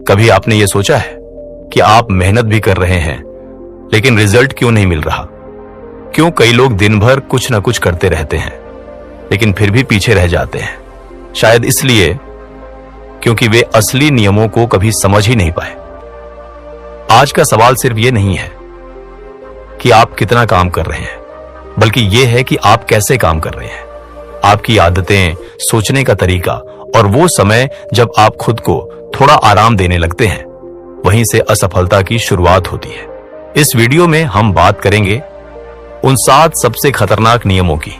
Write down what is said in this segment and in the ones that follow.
कभी आपने ये सोचा है कि आप मेहनत भी कर रहे हैं लेकिन रिजल्ट क्यों नहीं मिल रहा? क्यों कई लोग दिन भर कुछ ना कुछ करते रहते हैं लेकिन फिर भी पीछे रह जाते हैं? शायद इसलिए क्योंकि वे असली नियमों को कभी समझ ही नहीं पाए। आज का सवाल सिर्फ ये नहीं है कि आप कितना काम कर रहे हैं, बल्कि यह है कि आप कैसे काम कर रहे हैं। आपकी आदतें, सोचने का तरीका और वो समय जब आप खुद को थोड़ा आराम देने लगते हैं, वहीं से असफलता की शुरुआत होती है। इस वीडियो में हम बात करेंगे उन 7 सबसे खतरनाक नियमों की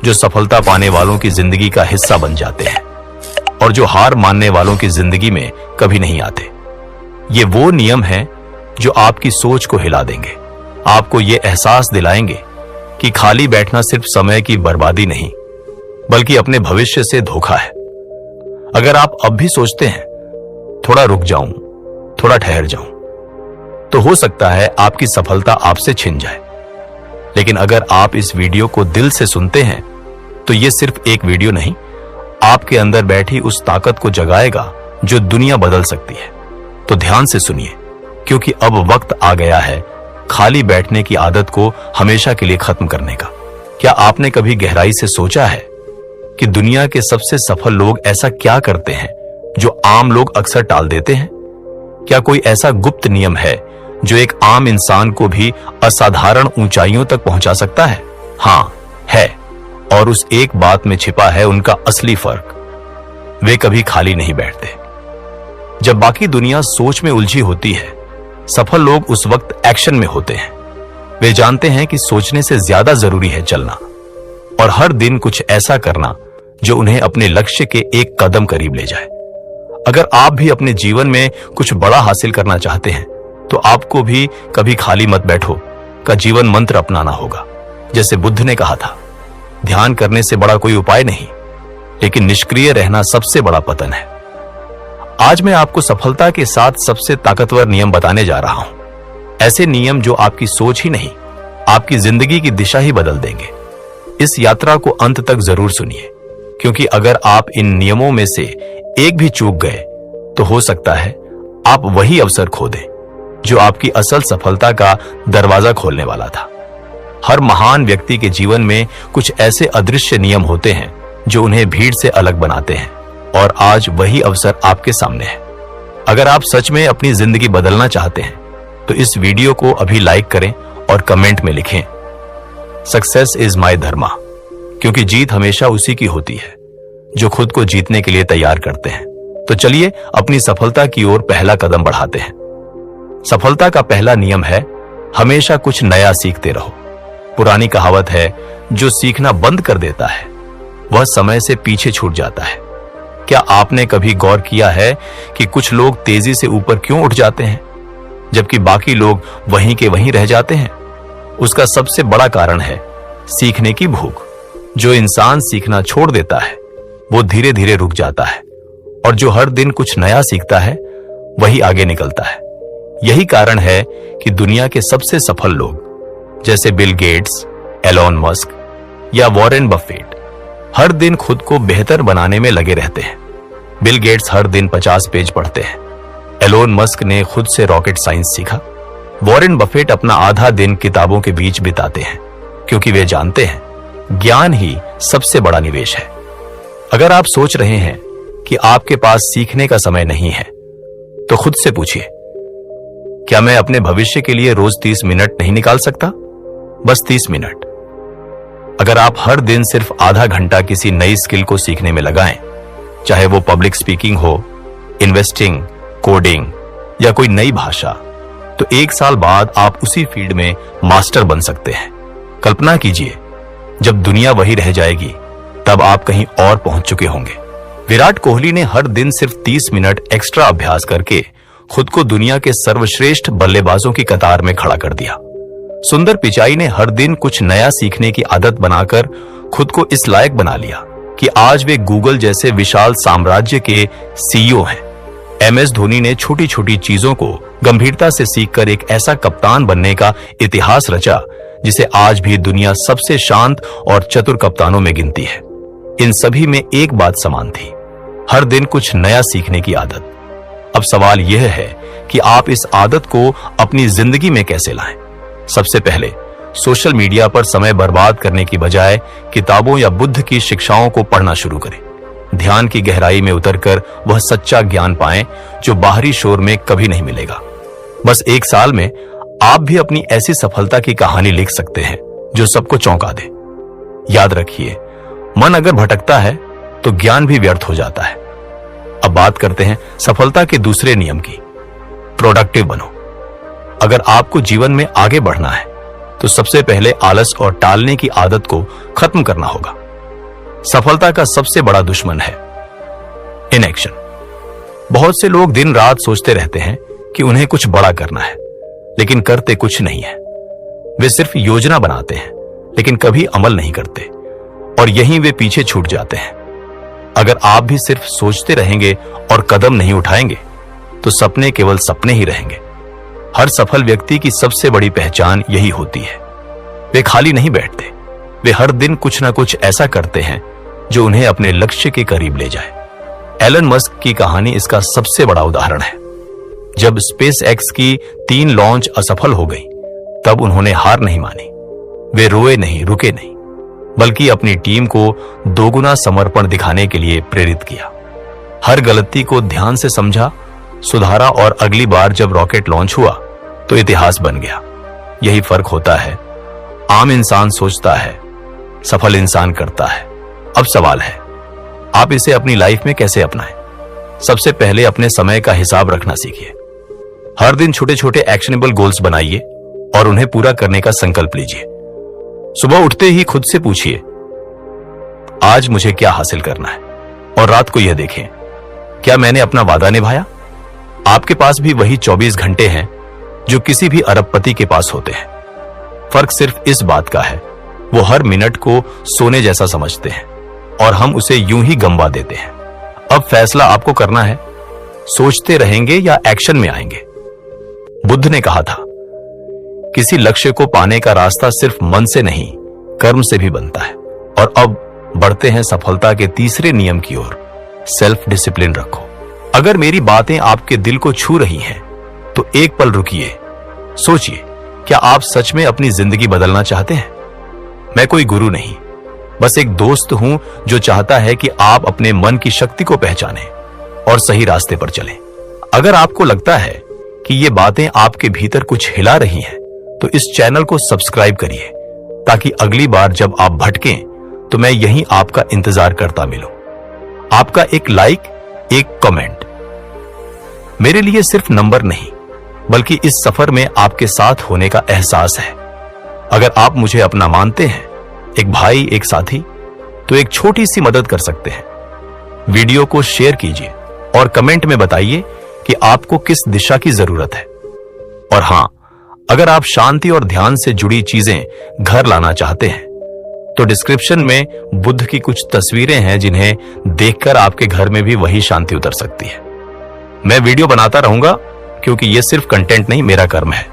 जो सफलता पाने वालों की जिंदगी का हिस्सा बन जाते हैं और जो हार मानने वालों की जिंदगी में कभी नहीं आते। ये वो नियम हैं जो आपकी सोच को हिला देंगे, आपको ये एहसास दिलाएंगे कि खाली बैठना सिर्फ समय की बर्बादी नहीं बल्कि अपने भविष्य से धोखा है। अगर आप अब भी सोचते हैं थोड़ा रुक जाऊं, थोड़ा ठहर जाऊं, तो हो सकता है आपकी सफलता आपसे छिन जाए। लेकिन अगर आप इस वीडियो को दिल से सुनते हैं तो यह सिर्फ एक वीडियो नहीं, आपके अंदर बैठी उस ताकत को जगाएगा जो दुनिया बदल सकती है। तो ध्यान से सुनिए, क्योंकि अब वक्त आ गया है खाली बैठने की आदत को हमेशा के लिए खत्म करने का। क्या आपने कभी गहराई से सोचा है कि दुनिया के सबसे सफल लोग ऐसा क्या करते हैं जो आम लोग अक्सर टाल देते हैं? क्या कोई ऐसा गुप्त नियम है जो एक आम इंसान को भी असाधारण ऊंचाइयों तक पहुंचा सकता है? हां, है। और उस एक बात में छिपा है उनका असली फर्क। वे कभी खाली नहीं बैठते। जब बाकी दुनिया सोच में उलझी होती है, सफल लोग उस वक्त एक्शन में होते हैं। वे जानते हैं कि सोचने से ज्यादा जरूरी है चलना और हर दिन कुछ ऐसा करना जो उन्हें अपने लक्ष्य के एक कदम करीब ले जाए। अगर आप भी अपने जीवन में कुछ बड़ा हासिल करना चाहते हैं तो आपको भी कभी खाली मत बैठो का जीवन मंत्र अपनाना होगा। जैसे बुद्ध ने कहा था, ध्यान करने से बड़ा कोई उपाय नहीं, लेकिन निष्क्रिय रहना सबसे बड़ा पतन है। आज मैं आपको सफलता के 7 सबसे ताकतवर नियम बताने जा रहा हूं। ऐसे नियम जो आपकी सोच ही नहीं, आपकी जिंदगी की दिशा ही बदल देंगे। इस यात्रा को अंत तक जरूर सुनिए, क्योंकि अगर आप इन नियमों में से एक भी चूक गए तो हो सकता है आप वही अवसर खो दें जो आपकी असल सफलता का दरवाजा खोलने वाला था। हर महान व्यक्ति के जीवन में कुछ ऐसे अदृश्य नियम होते हैं जो उन्हें भीड़ से अलग बनाते हैं, और आज वही अवसर आपके सामने है। अगर आप सच में अपनी जिंदगी बदलना चाहते हैं तो इस वीडियो को अभी लाइक करें और कमेंट में लिखें, सक्सेस इज माय धर्मा, क्योंकि जीत हमेशा उसी की होती है जो खुद को जीतने के लिए तैयार करते हैं। तो चलिए अपनी सफलता की ओर पहला कदम बढ़ाते हैं। सफलता का पहला नियम है, हमेशा कुछ नया सीखते रहो। पुरानी कहावत है, जो सीखना बंद कर देता है वह समय से पीछे छूट जाता है। क्या आपने कभी गौर किया है कि कुछ लोग तेजी से ऊपर क्यों उठ जाते हैं जबकि बाकी लोग वहीं के वहीं रह जाते हैं? उसका सबसे बड़ा कारण है सीखने की भूख। जो इंसान सीखना छोड़ देता है वो धीरे धीरे रुक जाता है, और जो हर दिन कुछ नया सीखता है वही आगे निकलता है। यही कारण है कि दुनिया के सबसे सफल लोग जैसे बिल गेट्स, एलोन मस्क या वॉरेन बफेट हर दिन खुद को बेहतर बनाने में लगे रहते हैं। बिल गेट्स हर दिन 50 पेज पढ़ते हैं। एलोन मस्क ने खुद से रॉकेट साइंस सीखा। वॉरेन बफेट अपना आधा दिन किताबों के बीच बिताते हैं, क्योंकि वे जानते हैं ज्ञान ही सबसे बड़ा निवेश है। अगर आप सोच रहे हैं कि आपके पास सीखने का समय नहीं है, तो खुद से पूछिए, क्या मैं अपने भविष्य के लिए रोज 30 मिनट नहीं निकाल सकता? बस 30 मिनट। अगर आप हर दिन सिर्फ आधा घंटा किसी नई स्किल को सीखने में लगाएं, चाहे वो पब्लिक स्पीकिंग हो, इन्वेस्टिंग, कोडिंग या कोई नई भाषा, तो 1 साल बाद आप उसी फील्ड में मास्टर बन सकते हैं। कल्पना कीजिए, जब दुनिया वही रह जाएगी तब आप कहीं और पहुंच चुके होंगे। विराट कोहली ने हर दिन सिर्फ 30 मिनट एक्स्ट्रा अभ्यास करके खुद को दुनिया के सर्वश्रेष्ठ बल्लेबाजों की कतार में खड़ा कर दिया। सुंदर पिचाई ने हर दिन कुछ नया सीखने की आदत बनाकर खुद को इस लायक बना लिया कि आज वे गूगल जैसे विशाल साम्राज्य के सीईओ हैं। एमएस धोनी ने छोटी छोटी चीजों को गंभीरता से सीखकर एक ऐसा कप्तान बनने का इतिहास रचा जिसे आज भी दुनिया सबसे शांत और चतुर कप्तानों में गिनती है। इन सभी में एक बात समान थी, हर दिन कुछ नया सीखने की आदत। अब सवाल यह है कि आप इस आदत को अपनी जिंदगी में कैसे लाएं। सबसे पहले सोशल मीडिया पर समय बर्बाद करने की बजाय किताबों या बुद्ध की शिक्षाओं को पढ़ना शुरू करें। ध्यान की गहराई में उतरकर वह सच्चा ज्ञान पाएं जो बाहरी शोर में कभी नहीं मिलेगा। बस 1 साल में आप भी अपनी ऐसी सफलता की कहानी लिख सकते हैं जो सबको चौंका दे। याद रखिए, मन अगर भटकता है तो ज्ञान भी व्यर्थ हो जाता है। अब बात करते हैं सफलता के दूसरे नियम की। प्रोडक्टिव बनो। अगर आपको जीवन में आगे बढ़ना है तो सबसे पहले आलस और टालने की आदत को खत्म करना होगा। सफलता का सबसे बड़ा दुश्मन है इनएक्शन। बहुत से लोग दिन रात सोचते रहते हैं कि उन्हें कुछ बड़ा करना है, लेकिन करते कुछ नहीं है। वे सिर्फ योजना बनाते हैं लेकिन कभी अमल नहीं करते, और यहीं वे पीछे छूट जाते हैं। अगर आप भी सिर्फ सोचते रहेंगे और कदम नहीं उठाएंगे तो सपने केवल सपने ही रहेंगे। हर सफल व्यक्ति की सबसे बड़ी पहचान यही होती है। वे खाली नहीं बैठते, वे हर दिन कुछ ना कुछ ऐसा करते हैं जो उन्हें अपने लक्ष्य के करीब ले जाए। एलन मस्क की कहानी इसका सबसे बड़ा उदाहरण है। जब स्पेस एक्स की 3 लॉन्च असफल हो गई, तब उन्होंने हार नहीं मानी। वे रोए नहीं, रुके नहीं, बल्कि अपनी टीम को दोगुना समर्पण दिखाने के लिए प्रेरित किया। हर गलती को ध्यान से समझा, सुधारा, और अगली बार जब रॉकेट लॉन्च हुआ तो इतिहास बन गया। यही फर्क होता है। आम इंसान सोचता है, सफल इंसान करता है। अब सवाल है, आप इसे अपनी लाइफ में कैसे अपनाएं? सबसे पहले अपने समय का हिसाब रखना सीखिए। हर दिन छोटे छोटे एक्शनेबल गोल्स बनाइए और उन्हें पूरा करने का संकल्प लीजिए। सुबह उठते ही खुद से पूछिए, आज मुझे क्या हासिल करना है, और रात को यह देखें, क्या मैंने अपना वादा निभाया? आपके पास भी वही 24 घंटे हैं जो किसी भी अरबपति के पास होते हैं। फर्क सिर्फ इस बात का है, वो हर मिनट को सोने जैसा समझते हैं और हम उसे यूं ही गंवा देते हैं। अब फैसला आपको करना है, सोचते रहेंगे या एक्शन में आएंगे। बुद्ध ने कहा था, किसी लक्ष्य को पाने का रास्ता सिर्फ मन से नहीं, कर्म से भी बनता है। और अब बढ़ते हैं सफलता के तीसरे नियम की ओर, सेल्फ डिसिप्लिन रखो। अगर मेरी बातें आपके दिल को छू रही हैं तो एक पल रुकिए, सोचिए, क्या आप सच में अपनी जिंदगी बदलना चाहते हैं? मैं कोई गुरु नहीं, बस एक दोस्त हूं जो चाहता है कि आप अपने मन की शक्ति को पहचानें और सही रास्ते पर चलें। अगर आपको लगता है कि ये बातें आपके भीतर कुछ हिला रही हैं तो इस चैनल को सब्सक्राइब करिए, ताकि अगली बार जब आप भटकें तो मैं यहीं आपका इंतजार करता मिलूं। आपका एक लाइक, एक कमेंट मेरे लिए सिर्फ नंबर नहीं, बल्कि इस सफर में आपके साथ होने का एहसास है। अगर आप मुझे अपना मानते हैं, एक भाई, एक साथी, तो एक छोटी सी मदद कर सकते हैं। वीडियो को शेयर कीजिए और कमेंट में बताइए कि आपको किस दिशा की जरूरत है। और हां, अगर आप शांति और ध्यान से जुड़ी चीजें घर लाना चाहते हैं तो डिस्क्रिप्शन में बुद्ध की कुछ तस्वीरें हैं जिन्हें देखकर आपके घर में भी वही शांति उतर सकती है। मैं वीडियो बनाता रहूंगा क्योंकि यह सिर्फ कंटेंट नहीं, मेरा कर्म है।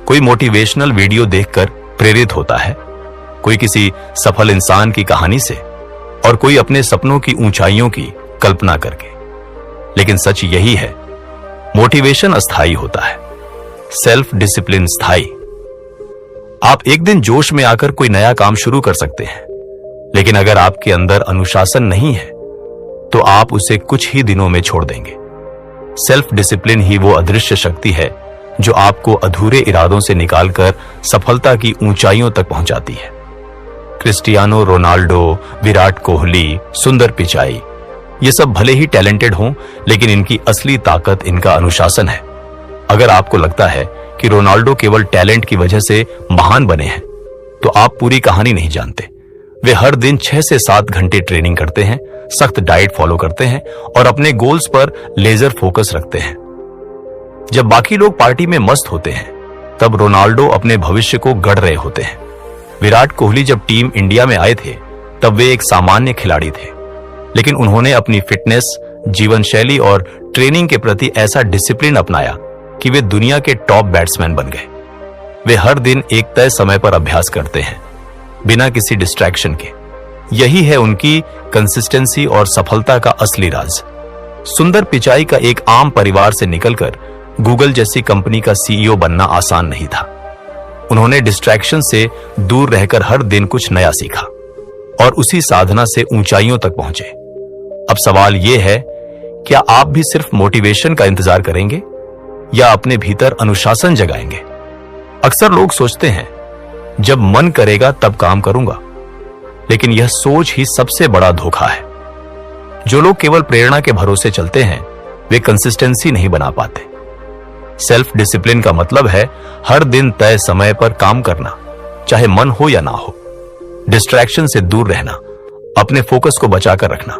कोई मोटिवेशनल वीडियो देखकर प्रेरित होता है, कोई किसी सफल इंसान की कहानी से, और कोई अपने सपनों की ऊंचाइयों की कल्पना करके। लेकिन सच यही है, मोटिवेशन अस्थायी होता है, सेल्फ डिसिप्लिन स्थायी। आप एक दिन जोश में आकर कोई नया काम शुरू कर सकते हैं, लेकिन अगर आपके अंदर अनुशासन नहीं है तो आप उसे कुछ ही दिनों में छोड़ देंगे। सेल्फ डिसिप्लिन ही वो अदृश्य शक्ति है जो आपको अधूरे इरादों से निकालकर सफलता की ऊंचाइयों तक पहुंचाती है। क्रिस्टियानो रोनाल्डो, विराट कोहली, सुंदर पिचाई, ये सब भले ही टैलेंटेड हों, लेकिन इनकी असली ताकत इनका अनुशासन है। अगर आपको लगता है कि रोनाल्डो केवल टैलेंट की वजह से महान बने हैं, तो आप पूरी कहानी नहीं जानते। वे हर दिन 6 से 7 घंटे ट्रेनिंग करते हैं, सख्त डाइट फॉलो करते हैं और अपने गोल्स पर लेजर फोकस रखते हैं। जब बाकी लोग पार्टी में मस्त होते हैं, तब रोनाल्डो अपने भविष्य को गढ़ रहे होते हैं। विराट कोहली जब टीम इंडिया में आए थे, तब वे एक सामान्य खिलाड़ी थे, लेकिन उन्होंने अपनी फिटनेस, जीवन शैली और ट्रेनिंग के प्रति ऐसा डिसिप्लिन अपनाया कि वे दुनिया के टॉप बैट्समैन बन गए। वे हर दिन एक तय समय पर अभ्यास करते हैं, बिना किसी डिस्ट्रैक्शन के। यही है उनकी कंसिस्टेंसी और सफलता का असली राज। सुंदर पिचाई का एक आम परिवार से निकलकर गूगल जैसी कंपनी का सीईओ बनना आसान नहीं था। उन्होंने डिस्ट्रैक्शन से दूर रहकर हर दिन कुछ नया सीखा और उसी साधना से ऊंचाइयों तक पहुंचे। अब सवाल यह है, क्या आप भी सिर्फ मोटिवेशन का इंतजार करेंगे या अपने भीतर अनुशासन जगाएंगे? अक्सर लोग सोचते हैं, जब मन करेगा तब काम करूंगा, लेकिन यह सोच ही सबसे बड़ा धोखा है। जो लोग केवल प्रेरणा के भरोसे चलते हैं, वे कंसिस्टेंसी नहीं बना पाते। सेल्फ डिसिप्लिन का मतलब है हर दिन तय समय पर काम करना, चाहे मन हो या ना हो। डिस्ट्रैक्शन से दूर रहना, अपने फोकस को बचाकर रखना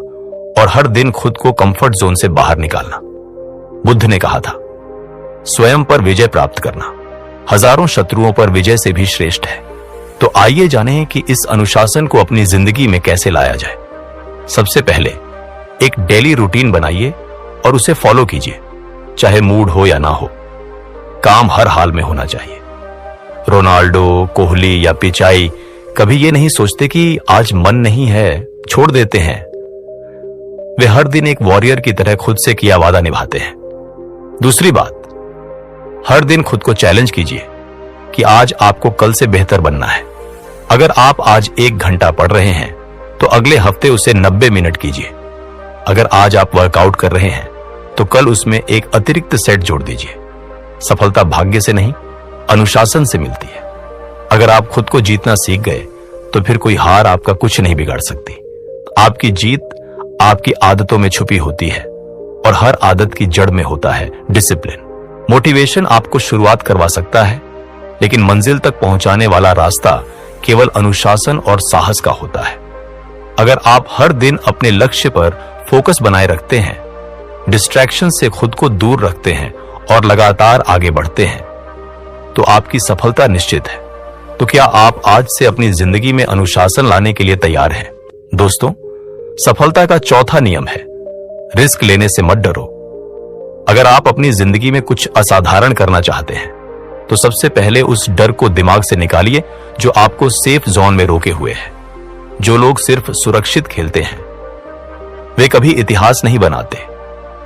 और हर दिन खुद को कंफर्ट जोन से बाहर निकालना। बुद्ध ने कहा था, स्वयं पर विजय प्राप्त करना हजारों शत्रुओं पर विजय से भी श्रेष्ठ है। तो आइए जानें कि इस अनुशासन को अपनी जिंदगी में कैसे लाया जाए। सबसे पहले एक डेली रूटीन बनाइए और उसे फॉलो कीजिए, चाहे मूड हो या ना हो। काम हर हाल में होना चाहिए। रोनाल्डो, कोहली या पिचाई कभी ये नहीं सोचते कि आज मन नहीं है, छोड़ देते हैं। वे हर दिन एक वॉरियर की तरह खुद से किया वादा निभाते हैं। दूसरी बात, हर दिन खुद को चैलेंज कीजिए कि आज आपको कल से बेहतर बनना है। अगर आप आज 1 घंटा पढ़ रहे हैं तो अगले हफ्ते उसे 90 मिनट कीजिए। अगर आज आप वर्कआउट कर रहे हैं तो कल उसमें एक अतिरिक्त सेट जोड़ दीजिए। सफलता भाग्य से नहीं, अनुशासन से मिलती है। अगर आप खुद को जीतना सीख गए तो फिर कोई हार आपका कुछ नहीं बिगाड़ सकती। आपकी जीत आपकी आदतों में छुपी होती है और हर आदत की जड़ में होता है डिसिप्लिन। मोटिवेशन आपको शुरुआत करवा सकता है, लेकिन मंजिल तक पहुंचाने वाला रास्ता केवल अनुशासन और साहस का होता है। अगर आप हर दिन अपने लक्ष्य पर फोकस बनाए रखते हैं, डिस्ट्रैक्शन से खुद को दूर रखते हैं और लगातार आगे बढ़ते हैं, तो आपकी सफलता निश्चित है। तो क्या आप आज से अपनी जिंदगी में अनुशासन लाने के लिए तैयार हैं? दोस्तों, सफलता का चौथा नियम है, रिस्क लेने से मत डरो। अगर आप अपनी जिंदगी में कुछ असाधारण करना चाहते हैं तो सबसे पहले उस डर को दिमाग से निकालिए जो आपको सेफ जोन में रोके हुए है। जो लोग सिर्फ सुरक्षित खेलते हैं वे कभी इतिहास नहीं बनाते।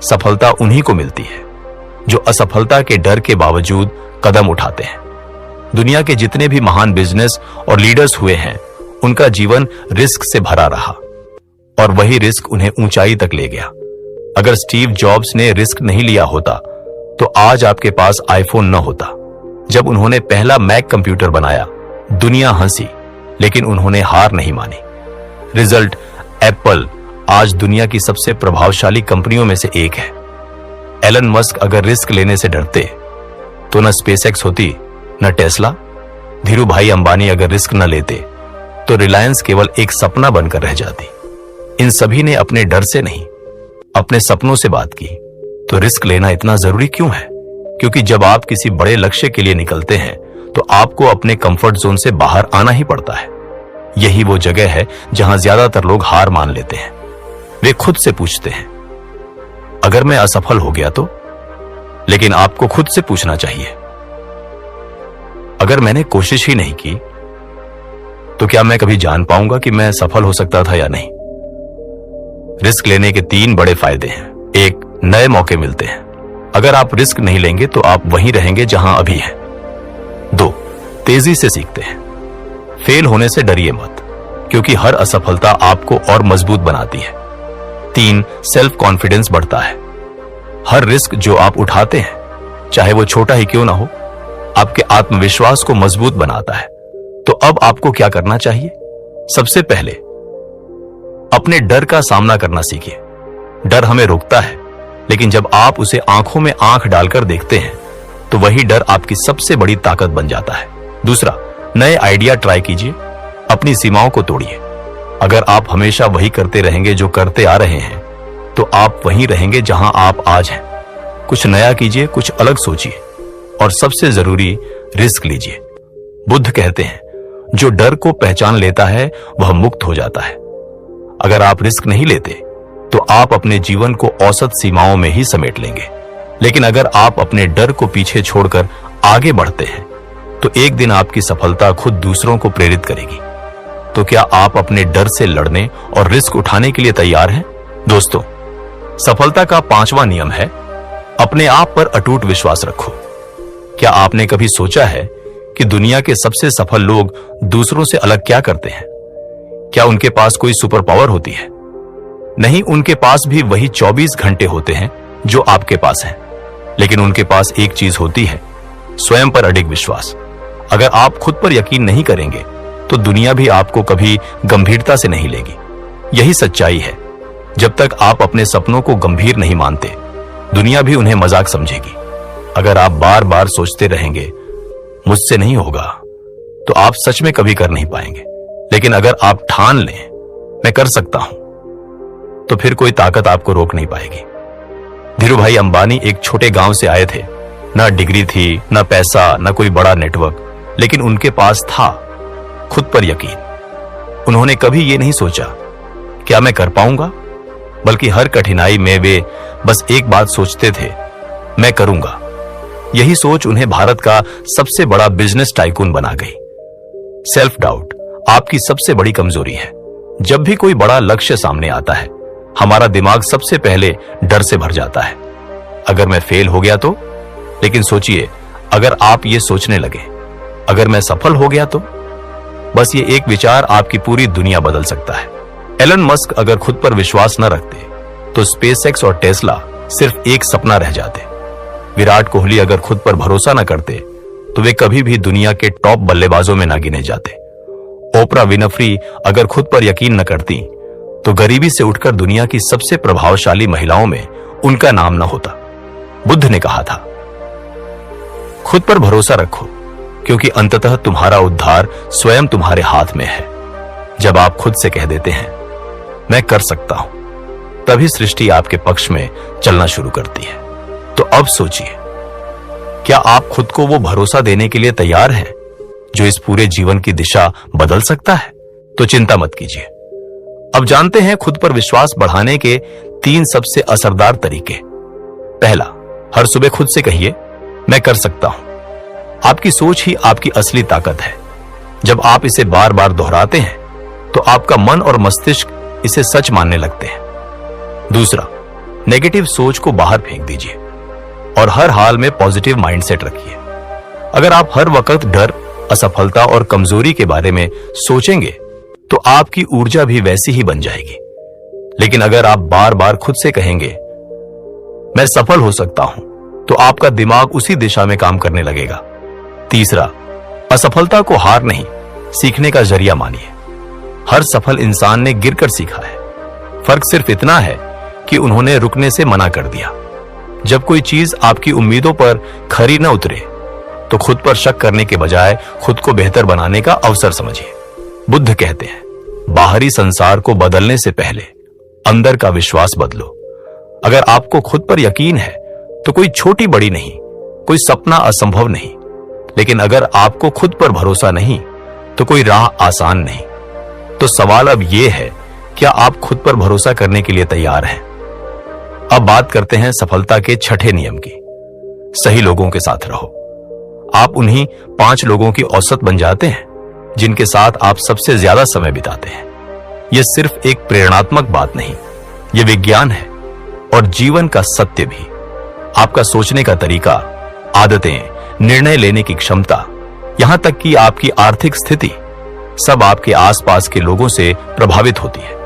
सफलता उन्हीं को मिलती है जो असफलता के डर के बावजूद कदम उठाते हैं। दुनिया के जितने भी महान बिजनेस और लीडर्स हुए हैं, उनका जीवन रिस्क से भरा रहा और वही रिस्क उन्हें ऊंचाई तक ले गया। अगर स्टीव जॉब्स ने रिस्क नहीं लिया होता तो आज आपके पास आईफोन न होता। जब उन्होंने पहला मैक कंप्यूटर बनाया, दुनिया हंसी, लेकिन उन्होंने हार नहीं मानी। रिजल्ट, एप्पल आज दुनिया की सबसे प्रभावशाली कंपनियों में से एक है। एलन मस्क अगर रिस्क लेने से डरते तो न स्पेसएक्स होती, न टेस्ला। धीरू भाई अंबानी अगर रिस्क न लेते तो रिलायंस केवल एक सपना बनकर रह जाती। इन सभी ने अपने डर से नहीं, अपने सपनों से बात की। तो रिस्क लेना इतना जरूरी क्यों है? क्योंकि जब आप किसी बड़े लक्ष्य के लिए निकलते हैं तो आपको अपने कंफर्ट जोन से बाहर आना ही पड़ता है। यही वो जगह है जहां ज्यादातर लोग हार मान लेते हैं। वे खुद से पूछते हैं, अगर मैं असफल हो गया तो? लेकिन आपको खुद से पूछना चाहिए, अगर मैंने कोशिश ही नहीं की तो क्या मैं कभी जान पाऊंगा कि मैं सफल हो सकता था या नहीं? रिस्क लेने के 3 बड़े फायदे हैं। 1, नए मौके मिलते हैं। अगर आप रिस्क नहीं लेंगे तो आप वहीं रहेंगे जहां अभी हैं। 2, तेजी से सीखते हैं। फेल होने से डरिए मत, क्योंकि हर असफलता आपको और मजबूत बनाती है। 3, सेल्फ कॉन्फिडेंस बढ़ता है। हर रिस्क जो आप उठाते हैं, चाहे वो छोटा ही क्यों ना हो, आपके आत्मविश्वास को मजबूत बनाता है। तो अब आपको क्या करना चाहिए? सबसे पहले अपने डर का सामना करना सीखिए। डर हमें रोकता है, लेकिन जब आप उसे आंखों में आंख डालकर देखते हैं तो वही डर आपकी सबसे बड़ी ताकत बन जाता है। दूसरा, नए आइडिया ट्राई कीजिए, अपनी सीमाओं को तोड़िए। अगर आप हमेशा वही करते रहेंगे जो करते आ रहे हैं तो आप वहीं रहेंगे जहां आप आज हैं। कुछ नया कीजिए, कुछ अलग सोचिए और सबसे जरूरी, रिस्क लीजिए। बुद्ध कहते हैं, जो डर को पहचान लेता है वह मुक्त हो जाता है। अगर आप रिस्क नहीं लेते तो आप अपने जीवन को औसत सीमाओं में ही समेट लेंगे, लेकिन अगर आप अपने डर को पीछे छोड़कर आगे बढ़ते हैं तो एक दिन आपकी सफलता खुद दूसरों को प्रेरित करेगी। तो क्या आप अपने डर से लड़ने और रिस्क उठाने के लिए तैयार हैं? दोस्तों, सफलता का 5वां नियम है, अपने आप पर अटूट विश्वास रखो। क्या आपने कभी सोचा है कि दुनिया के सबसे सफल लोग दूसरों से अलग क्या करते हैं? क्या उनके पास कोई सुपर पावर होती है? नहीं, उनके पास भी वही 24 घंटे होते हैं जो आपके पास है। लेकिन उनके पास एक चीज होती है, स्वयं पर अडिग विश्वास। अगर आप खुद पर यकीन नहीं करेंगे तो दुनिया भी आपको कभी गंभीरता से नहीं लेगी। यही सच्चाई है। जब तक आप अपने सपनों को गंभीर नहीं मानते, दुनिया भी उन्हें मजाक समझेगी। अगर आप बार बार सोचते रहेंगे मुझसे नहीं होगा, तो आप सच में कभी कर नहीं पाएंगे। लेकिन अगर आप ठान लें मैं कर सकता हूं, तो फिर कोई ताकत आपको रोक नहीं पाएगी। धीरूभाई अंबानी एक छोटे गांव से आए थे। ना डिग्री थी, ना पैसा, ना कोई बड़ा नेटवर्क, लेकिन उनके पास था खुद पर यकीन। उन्होंने कभी ये नहीं सोचा क्या मैं कर पाऊंगा, बल्कि हर कठिनाई में वे बस एक बात सोचते थे, मैं करूंगा। यही सोच उन्हें भारत का सबसे बड़ा बिजनेस टाइकून बना गई। सेल्फ डाउट आपकी सबसे बड़ी कमजोरी है। जब भी कोई बड़ा लक्ष्य सामने आता है, हमारा दिमाग सबसे पहले डर से भर जाता है। अगर मैं फेल हो गया तो? लेकिन सोचिए, अगर आप ये सोचने लगे अगर मैं सफल हो गया तो? बस ये एक विचार आपकी पूरी दुनिया बदल सकता है। एलन मस्क अगर खुद पर विश्वास न रखते तो स्पेसएक्स और टेस्ला सिर्फ एक सपना रह जाते। विराट कोहली अगर खुद पर भरोसा न करते तो वे कभी भी दुनिया के टॉप बल्लेबाजों में न गिने जाते। ओपरा विनफ्री अगर खुद पर यकीन न करती तो गरीबी से उठकर दुनिया की सबसे प्रभावशाली महिलाओं में उनका नाम न होता। बुद्ध ने कहा था, खुद पर भरोसा रखो, क्योंकि अंततः तुम्हारा उद्धार स्वयं तुम्हारे हाथ में है। जब आप खुद से कह देते हैं मैं कर सकता हूं, तभी सृष्टि आपके पक्ष में चलना शुरू करती है। तो अब सोचिए, क्या आप खुद को वो भरोसा देने के लिए तैयार हैं जो इस पूरे जीवन की दिशा बदल सकता है? तो चिंता मत कीजिए। अब जानते हैं खुद पर विश्वास बढ़ाने के 3 सबसे असरदार तरीके। पहला, हर सुबह खुद से कहिए मैं कर सकता हूं। आपकी सोच ही आपकी असली ताकत है। जब आप इसे बार बार दोहराते हैं तो आपका मन और मस्तिष्क इसे सच मानने लगते हैं। दूसरा, नेगेटिव सोच को बाहर फेंक दीजिए और हर हाल में पॉजिटिव माइंडसेट रखिए। अगर आप हर वक्त डर, असफलता और कमजोरी के बारे में सोचेंगे तो आपकी ऊर्जा भी वैसी ही बन जाएगी। लेकिन अगर आप बार बार खुद से कहेंगे मैं सफल हो सकता हूं, तो आपका दिमाग उसी दिशा में काम करने लगेगा। तीसरा, असफलता को हार नहीं, सीखने का जरिया मानिए। हर सफल इंसान ने गिरकर सीखा है। फर्क सिर्फ इतना है कि उन्होंने रुकने से मना कर दिया। जब कोई चीज आपकी उम्मीदों पर खरी न उतरे तो खुद पर शक करने के बजाय खुद को बेहतर बनाने का अवसर समझिए। बुद्ध कहते हैं, बाहरी संसार को बदलने से पहले अंदर का विश्वास बदलो। अगर आपको खुद पर यकीन है तो कोई छोटी बड़ी नहीं, कोई सपना असंभव नहीं। लेकिन अगर आपको खुद पर भरोसा नहीं तो कोई राह आसान नहीं। तो सवाल अब यह है, क्या आप खुद पर भरोसा करने के लिए तैयार हैं? अब बात करते हैं सफलता के 6ठे नियम की। सही लोगों के साथ रहो। आप उन्हीं 5 लोगों की औसत बन जाते हैं जिनके साथ आप सबसे ज्यादा समय बिताते हैं। यह सिर्फ एक प्रेरणात्मक बात नहीं, यह विज्ञान है और जीवन का सत्य भी। आपका सोचने का तरीका, आदतें, निर्णय लेने की क्षमता, यहां तक कि आपकी आर्थिक स्थिति, सब आपके आसपास के लोगों से प्रभावित होती है।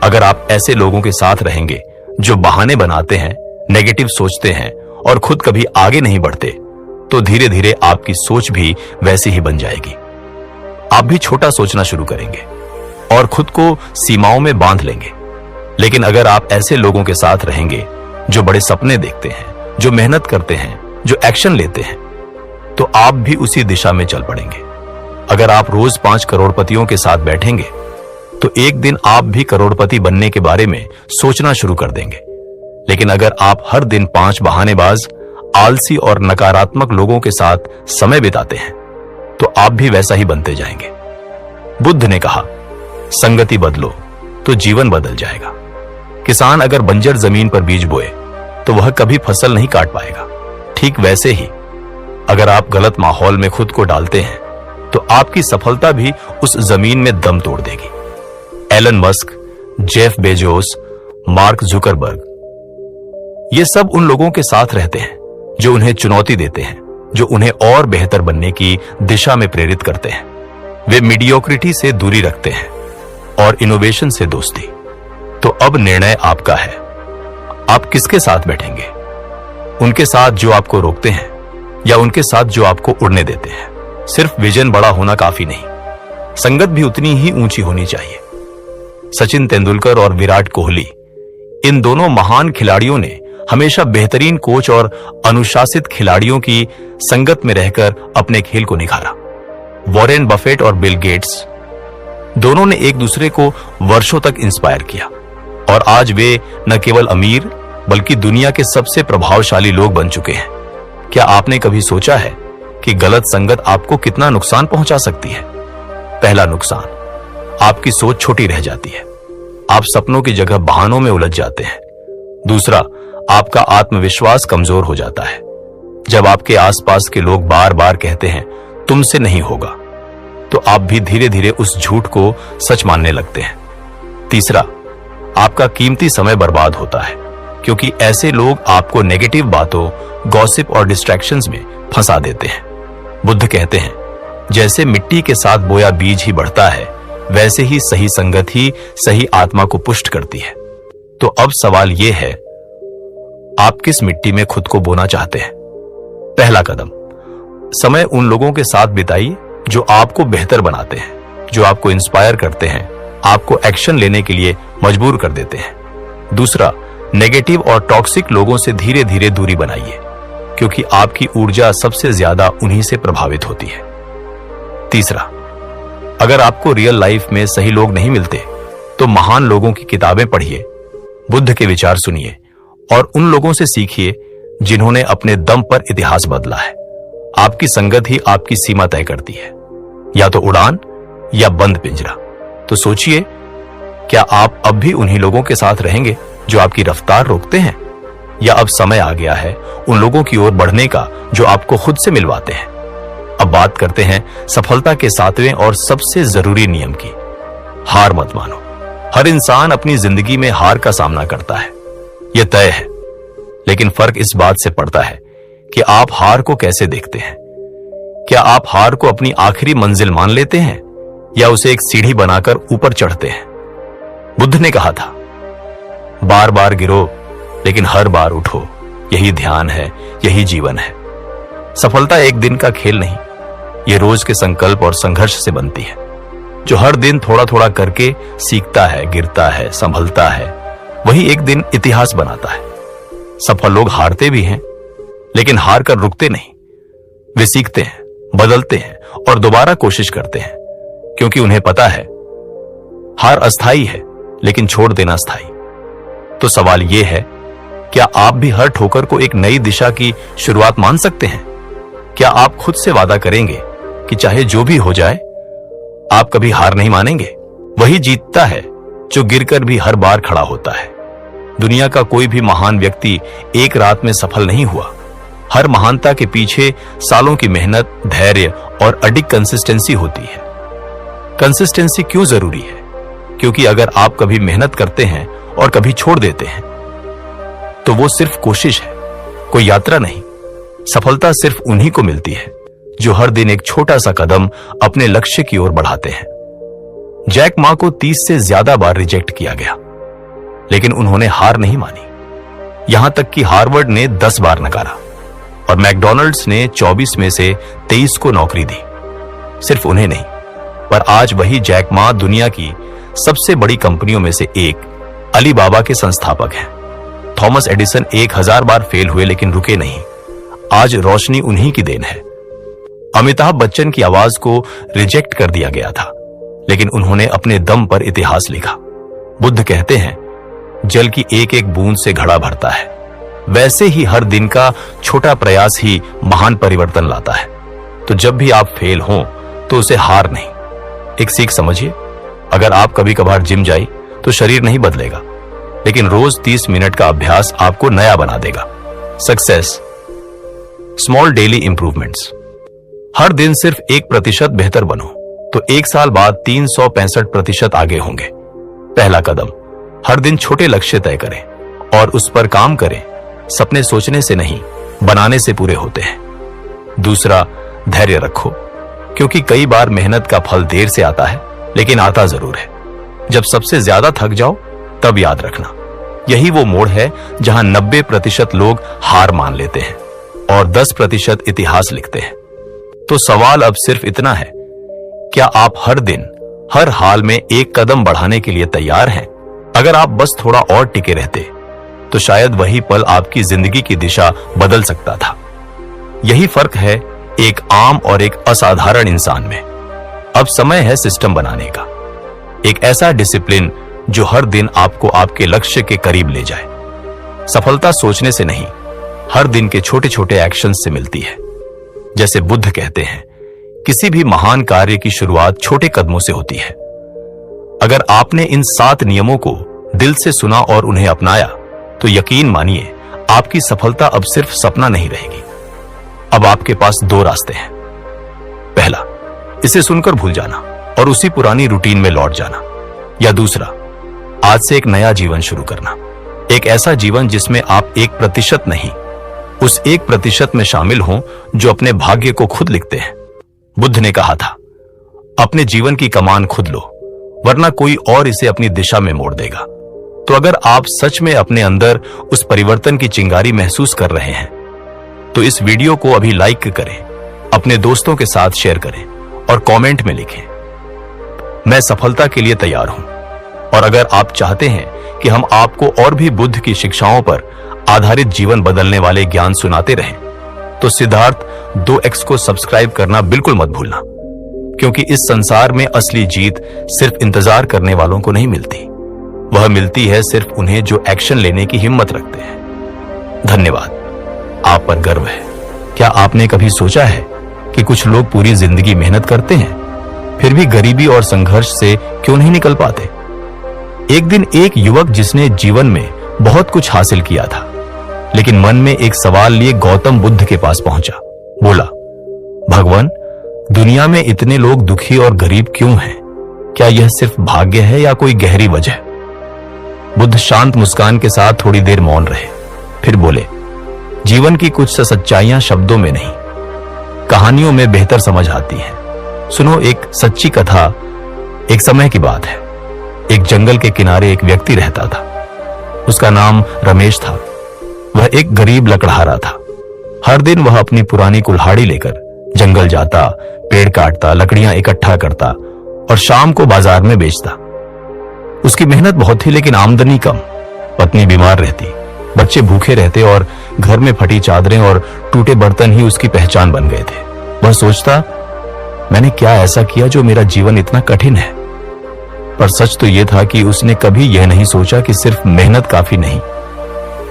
अगर आप ऐसे लोगों के साथ रहेंगे जो बहाने बनाते हैं, नेगेटिव सोचते हैं और खुद कभी आगे नहीं बढ़ते, तो धीरे धीरे आपकी सोच भी वैसी ही बन जाएगी। आप भी छोटा सोचना शुरू करेंगे और खुद को सीमाओं में बांध लेंगे। लेकिन अगर आप ऐसे लोगों के साथ रहेंगे जो बड़े सपने देखते हैं, जो मेहनत करते हैं, जो एक्शन लेते हैं, तो आप भी उसी दिशा में चल पड़ेंगे। अगर आप रोज 5 करोड़पतियों के साथ बैठेंगे तो एक दिन आप भी करोड़पति बनने के बारे में सोचना शुरू कर देंगे। लेकिन अगर आप हर दिन 5 बहानेबाज, आलसी और नकारात्मक लोगों के साथ समय बिताते हैं तो आप भी वैसा ही बनते जाएंगे। बुद्ध ने कहा, संगति बदलो तो जीवन बदल जाएगा। किसान अगर बंजर जमीन पर बीज बोए तो वह कभी फसल नहीं काट पाएगा। ठीक वैसे ही अगर आप गलत माहौल में खुद को डालते हैं तो आपकी सफलता भी उस जमीन में दम तोड़ देगी। Elon Musk, Jeff Bezos, Mark Zuckerberg, ये सब उन लोगों के साथ रहते हैं जो उन्हें चुनौती देते हैं, जो उन्हें और बेहतर बनने की दिशा में प्रेरित करते हैं। वे मीडियोक्रिटी से दूरी रखते हैं और इनोवेशन से दोस्ती। तो अब निर्णय आपका है, आप किसके साथ बैठेंगे? उनके साथ जो आपको रोकते हैं या उनके साथ जो आपको उड़ने देते हैं? सिर्फ विजन बड़ा होना काफी नहीं, संगत भी उतनी ही ऊंची होनी चाहिए। सचिन तेंदुलकर और विराट कोहली, इन दोनों महान खिलाड़ियों ने हमेशा बेहतरीन कोच और अनुशासित खिलाड़ियों की संगत में रहकर अपने खेल को निखारा। वॉरेन बफेट और बिल गेट्स, दोनों ने एक दूसरे को वर्षों तक इंस्पायर किया और आज वे न केवल अमीर बल्कि दुनिया के सबसे प्रभावशाली लोग बन चुके हैं। क्या आपने कभी सोचा है कि गलत संगत आपको कितना नुकसान पहुंचा सकती है? पहला नुकसान, आपकी सोच छोटी रह जाती है, आप सपनों की जगह बहानों में उलझ जाते हैं। दूसरा, आपका आत्मविश्वास कमजोर हो जाता है। जब आपके आसपास के लोग बार बार कहते हैं तुमसे नहीं होगा, तो आप भी धीरे धीरे उस झूठ को सच मानने लगते हैं। तीसरा, आपका कीमती समय बर्बाद होता है क्योंकि ऐसे लोग आपको नेगेटिव बातों, गॉसिप और डिस्ट्रैक्शंस में फंसा देते हैं। बुद्ध कहते हैं, जैसे मिट्टी के साथ बोया बीज ही बढ़ता है, वैसे ही सही संगत ही सही आत्मा को पुष्ट करती है। तो अब सवाल यह है, आप किस मिट्टी में खुद को बोना चाहते हैं? पहला कदम, समय उन लोगों के साथ बिताइए जो आपको बेहतर बनाते हैं, जो आपको इंस्पायर करते हैं, आपको एक्शन लेने के लिए मजबूर कर देते हैं। दूसरा, नेगेटिव और टॉक्सिक लोगों से धीरे धीरे दूरी बनाइए क्योंकि आपकी ऊर्जा सबसे ज्यादा उन्हीं से प्रभावित होती है। तीसरा, अगर आपको रियल लाइफ में सही लोग नहीं मिलते तो महान लोगों की किताबें पढ़िए, बुद्ध के विचार सुनिए और उन लोगों से सीखिए जिन्होंने अपने दम पर इतिहास बदला है। आपकी संगत ही आपकी सीमा तय करती है, या तो उड़ान या बंद पिंजरा। तो सोचिए, क्या आप अब भी उन्हीं लोगों के साथ रहेंगे जो आपकी रफ्तार रोकते हैं, या अब समय आ गया है उन लोगों की ओर बढ़ने का जो आपको खुद से मिलवाते हैं? अब बात करते हैं सफलता के 7वें और सबसे जरूरी नियम की, हार मत मानो। हर इंसान अपनी जिंदगी में हार का सामना करता है, यह तय है। लेकिन फर्क इस बात से पड़ता है कि आप हार को कैसे देखते हैं। क्या आप हार को अपनी आखिरी मंजिल मान लेते हैं या उसे एक सीढ़ी बनाकर ऊपर चढ़ते हैं? बुद्ध ने कहा था, बार बार गिरो लेकिन हर बार उठो, यही ध्यान है, यही जीवन है। सफलता एक दिन का खेल नहीं, यह रोज के संकल्प और संघर्ष से बनती है। जो हर दिन थोड़ा थोड़ा करके सीखता है, गिरता है, संभलता है, वही एक दिन इतिहास बनाता है। सफल लोग हारते भी हैं लेकिन हार कर रुकते नहीं। वे सीखते हैं, बदलते हैं और दोबारा कोशिश करते हैं क्योंकि उन्हें पता है हार अस्थाई है लेकिन छोड़ देना स्थायी। तो सवाल यह है, क्या आप भी हर ठोकर को एक नई दिशा की शुरुआत मान सकते हैं? क्या आप खुद से वादा करेंगे कि चाहे जो भी हो जाए आप कभी हार नहीं मानेंगे? वही जीतता है जो गिरकर भी हर बार खड़ा होता है। दुनिया का कोई भी महान व्यक्ति एक रात में सफल नहीं हुआ। हर महानता के पीछे सालों की मेहनत, धैर्य और अडिग कंसिस्टेंसी होती है। कंसिस्टेंसी क्यों जरूरी है? क्योंकि अगर आप कभी मेहनत करते हैं और कभी छोड़ देते हैं तो वो सिर्फ कोशिश है, कोई यात्रा नहीं। सफलता सिर्फ उन्हीं को मिलती है जो हर दिन एक छोटा सा कदम अपने लक्ष्य की ओर बढ़ाते हैं। जैक मा को 30 से ज्यादा बार रिजेक्ट किया गया लेकिन उन्होंने हार नहीं मानी। यहां तक कि हार्वर्ड ने 10 बार नकारा और मैकडॉनल्ड्स ने 24 में से 23 को नौकरी दी। सिर्फ उन्हें नहीं, पर आज वही जैक मा दुनिया की सबसे बड़ी कंपनियों में से एक अलीबाबा के संस्थापक हैं। थॉमस एडिसन 1000 बार फेल हुए लेकिन रुके नहीं। आज रोशनी उन्हीं की देन है। अमिताभ बच्चन की आवाज को रिजेक्ट कर दिया गया था लेकिन उन्होंने अपने दम पर इतिहास लिखा। बुद्ध कहते हैं, जल की एक एक बूंद से घड़ा भरता है। वैसे ही हर दिन का छोटा प्रयास ही महान परिवर्तन लाता है। तो जब भी आप फेल हों तो उसे हार नहीं, एक सीख समझिए। अगर आप कभी कभार जिम जाए तो शरीर नहीं बदलेगा लेकिन रोज 30 मिनट का अभ्यास आपको नया बना देगा। Success, small daily improvements. हर दिन सिर्फ 1% बेहतर बनो तो 1 साल बाद 365% आगे होंगे। पहला कदम, हर दिन छोटे लक्ष्य तय करें और उस पर काम करें सपने सोचने से नहीं, बनाने से पूरे होते हैं। दूसरा, धैर्य रखो, क्योंकि कई बार मेहनत का फल देर से आता है, लेकिन आता जरूर है। जब सबसे ज्यादा थक जाओ तब याद रखना, यही वो मोड़ है जहां 90% लोग हार मान लेते हैं और 10% इतिहास लिखते हैं। तो सवाल अब सिर्फ इतना है, क्या आप हर दिन, हर हाल में एक कदम बढ़ाने के लिए तैयार हैं? अगर आप बस थोड़ा और टिके रहते तो शायद वही पल आपकी जिंदगी की दिशा बदल सकता था। यही फर्क है एक आम और एक असाधारण इंसान में। अब समय है सिस्टम बनाने का, एक ऐसा डिसिप्लिन जो हर दिन आपको आपके लक्ष्य के करीब ले जाए। सफलता सोचने से नहीं, हर दिन के छोटे छोटे एक्शन से मिलती है। जैसे बुद्ध कहते हैं, किसी भी महान कार्य की शुरुआत छोटे कदमों से होती है। अगर आपने इन 7 नियमों को दिल से सुना और उन्हें अपनाया तो यकीन मानिए आपकी सफलता अब सिर्फ सपना नहीं रहेगी। अब आपके पास 2 रास्ते हैं। पहला, इसे सुनकर भूल जाना और उसी पुरानी रूटीन में लौट जाना, या दूसरा, आज से एक नया जीवन शुरू करना, एक ऐसा जीवन जिसमें आप 1% नहीं, उस 1% में शामिल हों जो अपने भाग्य को खुद लिखते हैं। बुद्ध ने कहा था, अपने जीवन की कमान खुद लो, वरना कोई और इसे अपनी दिशा में मोड़ देगा। तो अगर आप सच में अपने अंदर उस परिवर्तन की चिंगारी महसूस कर रहे हैं तो इस वीडियो को अभी लाइक करें, अपने दोस्तों के साथ शेयर करें और कमेंट में लिखें, मैं सफलता के लिए तैयार हूं। और अगर आप चाहते हैं कि हम आपको और भी बुद्ध की शिक्षाओं पर आधारित जीवन बदलने वाले ज्ञान सुनाते रहें तो सिद्धार्थ 2x को सब्सक्राइब करना बिल्कुल मत भूलना, क्योंकि इस संसार में असली जीत सिर्फ इंतजार करने वालों को नहीं मिलती, वह मिलती है सिर्फ उन्हें जो एक्शन लेने की हिम्मत रखते हैं। धन्यवाद, आप पर गर्व है। क्या आपने कभी सोचा है कि कुछ लोग पूरी जिंदगी मेहनत करते हैं फिर भी गरीबी और संघर्ष से क्यों नहीं निकल पाते? एक दिन एक युवक जिसने जीवन में बहुत कुछ हासिल किया था लेकिन मन में एक सवाल लिए गौतम बुद्ध के पास पहुंचा। बोला, भगवान, दुनिया में इतने लोग दुखी और गरीब क्यों हैं? क्या यह सिर्फ भाग्य है या कोई गहरी वजह? बुद्ध शांत मुस्कान के साथ थोड़ी देर मौन रहे, फिर बोले, जीवन की कुछ सच्चाइयां शब्दों में नहीं, कहानियों में बेहतर समझ आती हैं। सुनो एक सच्ची कथा। एक समय की बात है, एक जंगल के किनारे एक व्यक्ति रहता था। उसका नाम रमेश था। वह एक गरीब लकड़हारा था। हर दिन वह अपनी पुरानी कुल्हाड़ी लेकर जंगल जाता, पेड़ काटता, लकड़ियां इकट्ठा करता और शाम को बाजार में बेचता। उसकी मेहनत बहुत थी लेकिन आमदनी कम। पत्नी बीमार रहती, बच्चे भूखे रहते और घर में फटी चादरें और टूटे बर्तन ही उसकी पहचान बन गए थे। वह सोचता, मैंने क्या ऐसा किया जो मेरा जीवन इतना कठिन है? पर सच तो यह था कि उसने कभी यह नहीं सोचा कि सिर्फ मेहनत काफी नहीं,